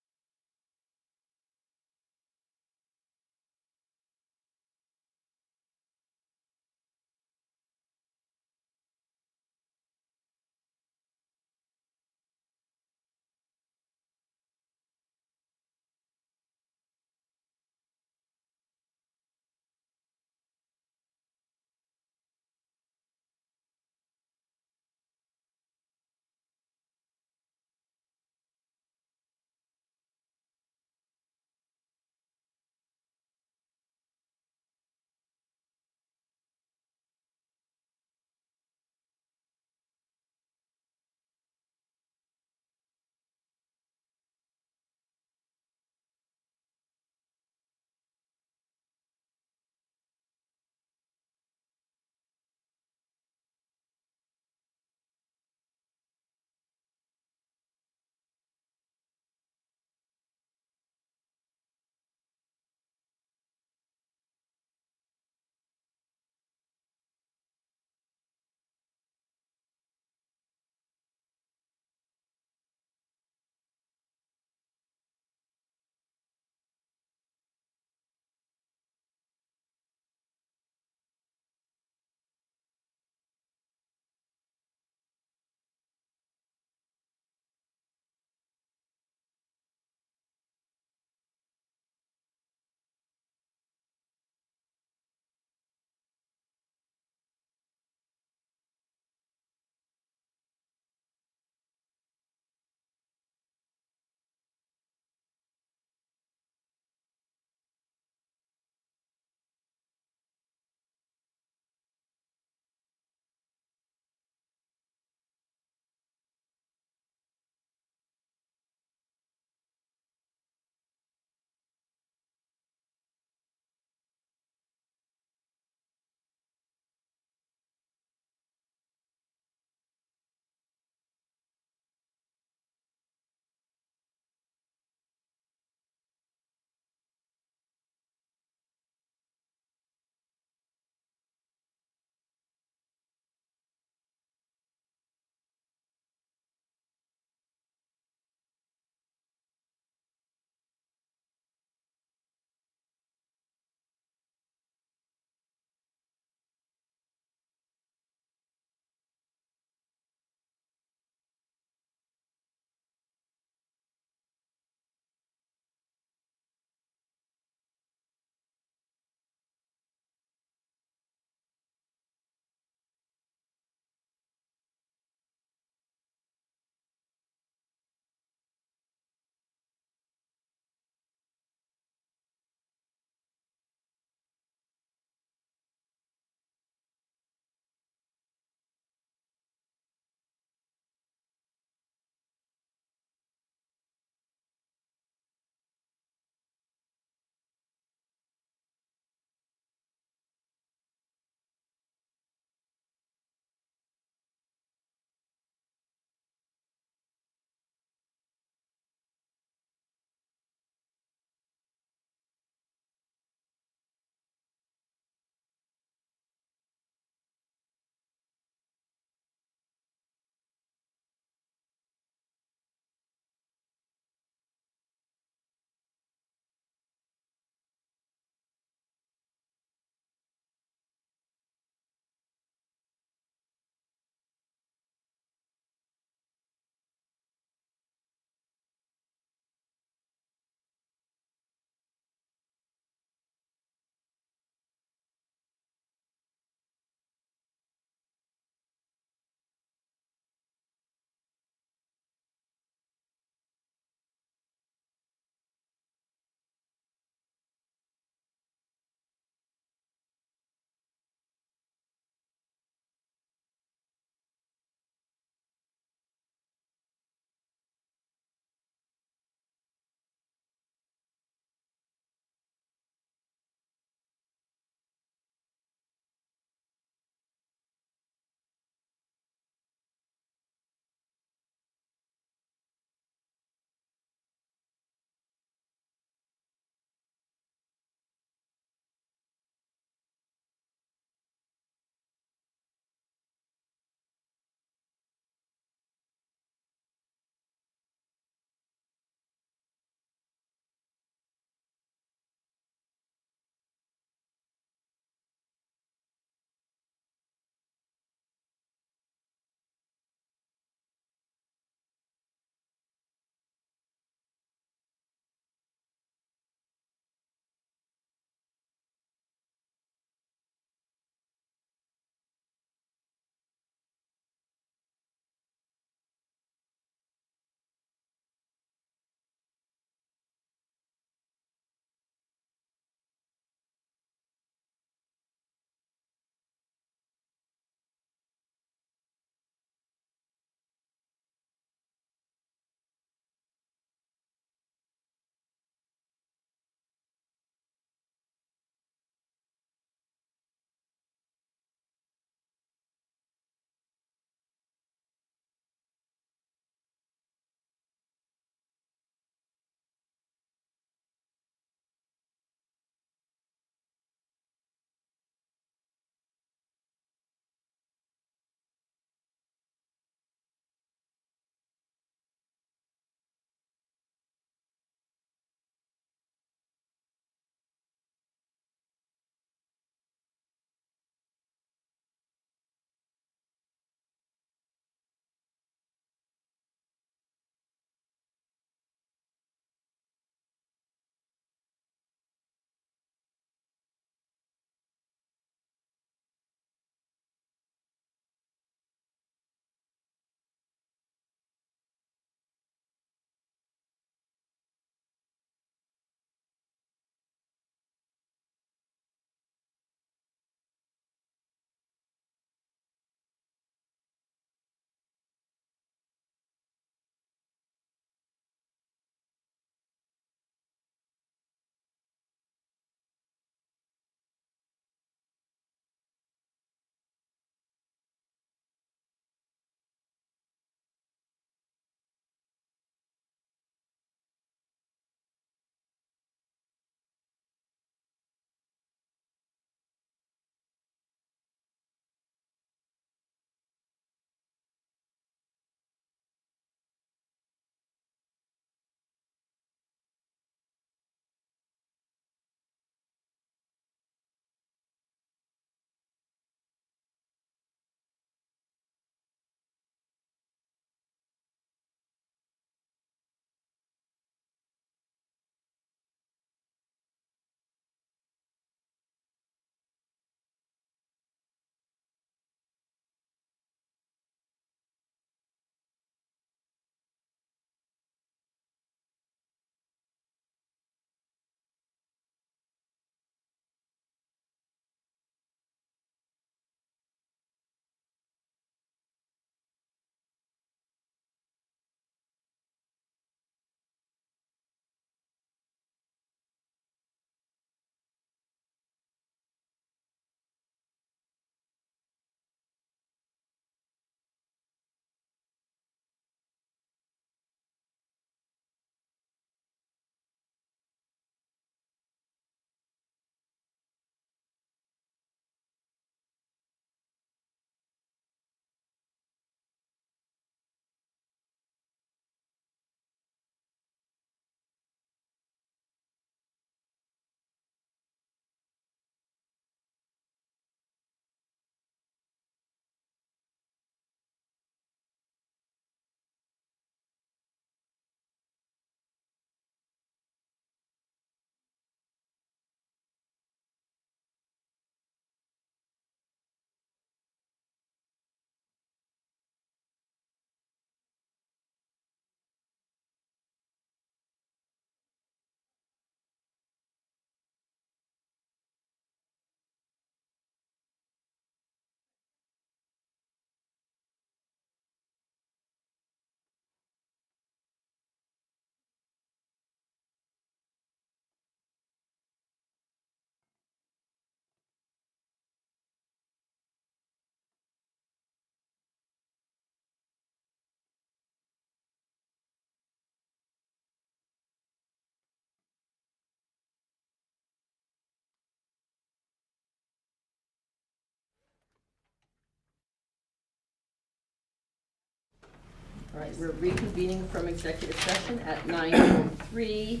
All right, we're reconvening from executive session at 9:03.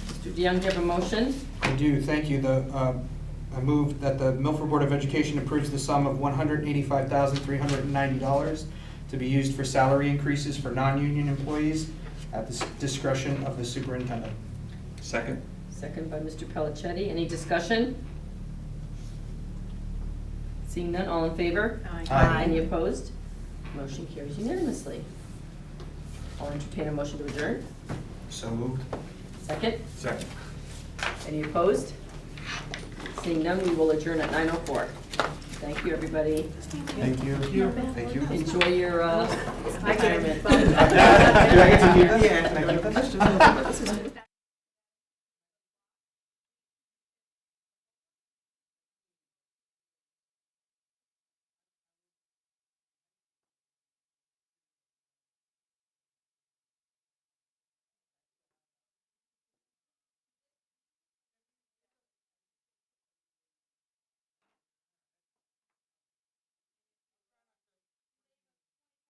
Mr. DeYoung, do you have a motion? I do, thank you. I move that the Milford Board of Education approves the sum of $185,390 to be used for salary increases for non-union employees at the discretion of the superintendent. Second. Second by Mr. Pellicetti. Any discussion? Seeing none, all in favor? Aye. Any opposed? Motion carries unanimously. I'll entertain a motion to adjourn. So moved. Second? Second. Any opposed? Seeing none, we will adjourn at 9:04. Thank you, everybody. Thank you. Thank you. Enjoy your retirement. Do I get to hear? Yeah, can I give them?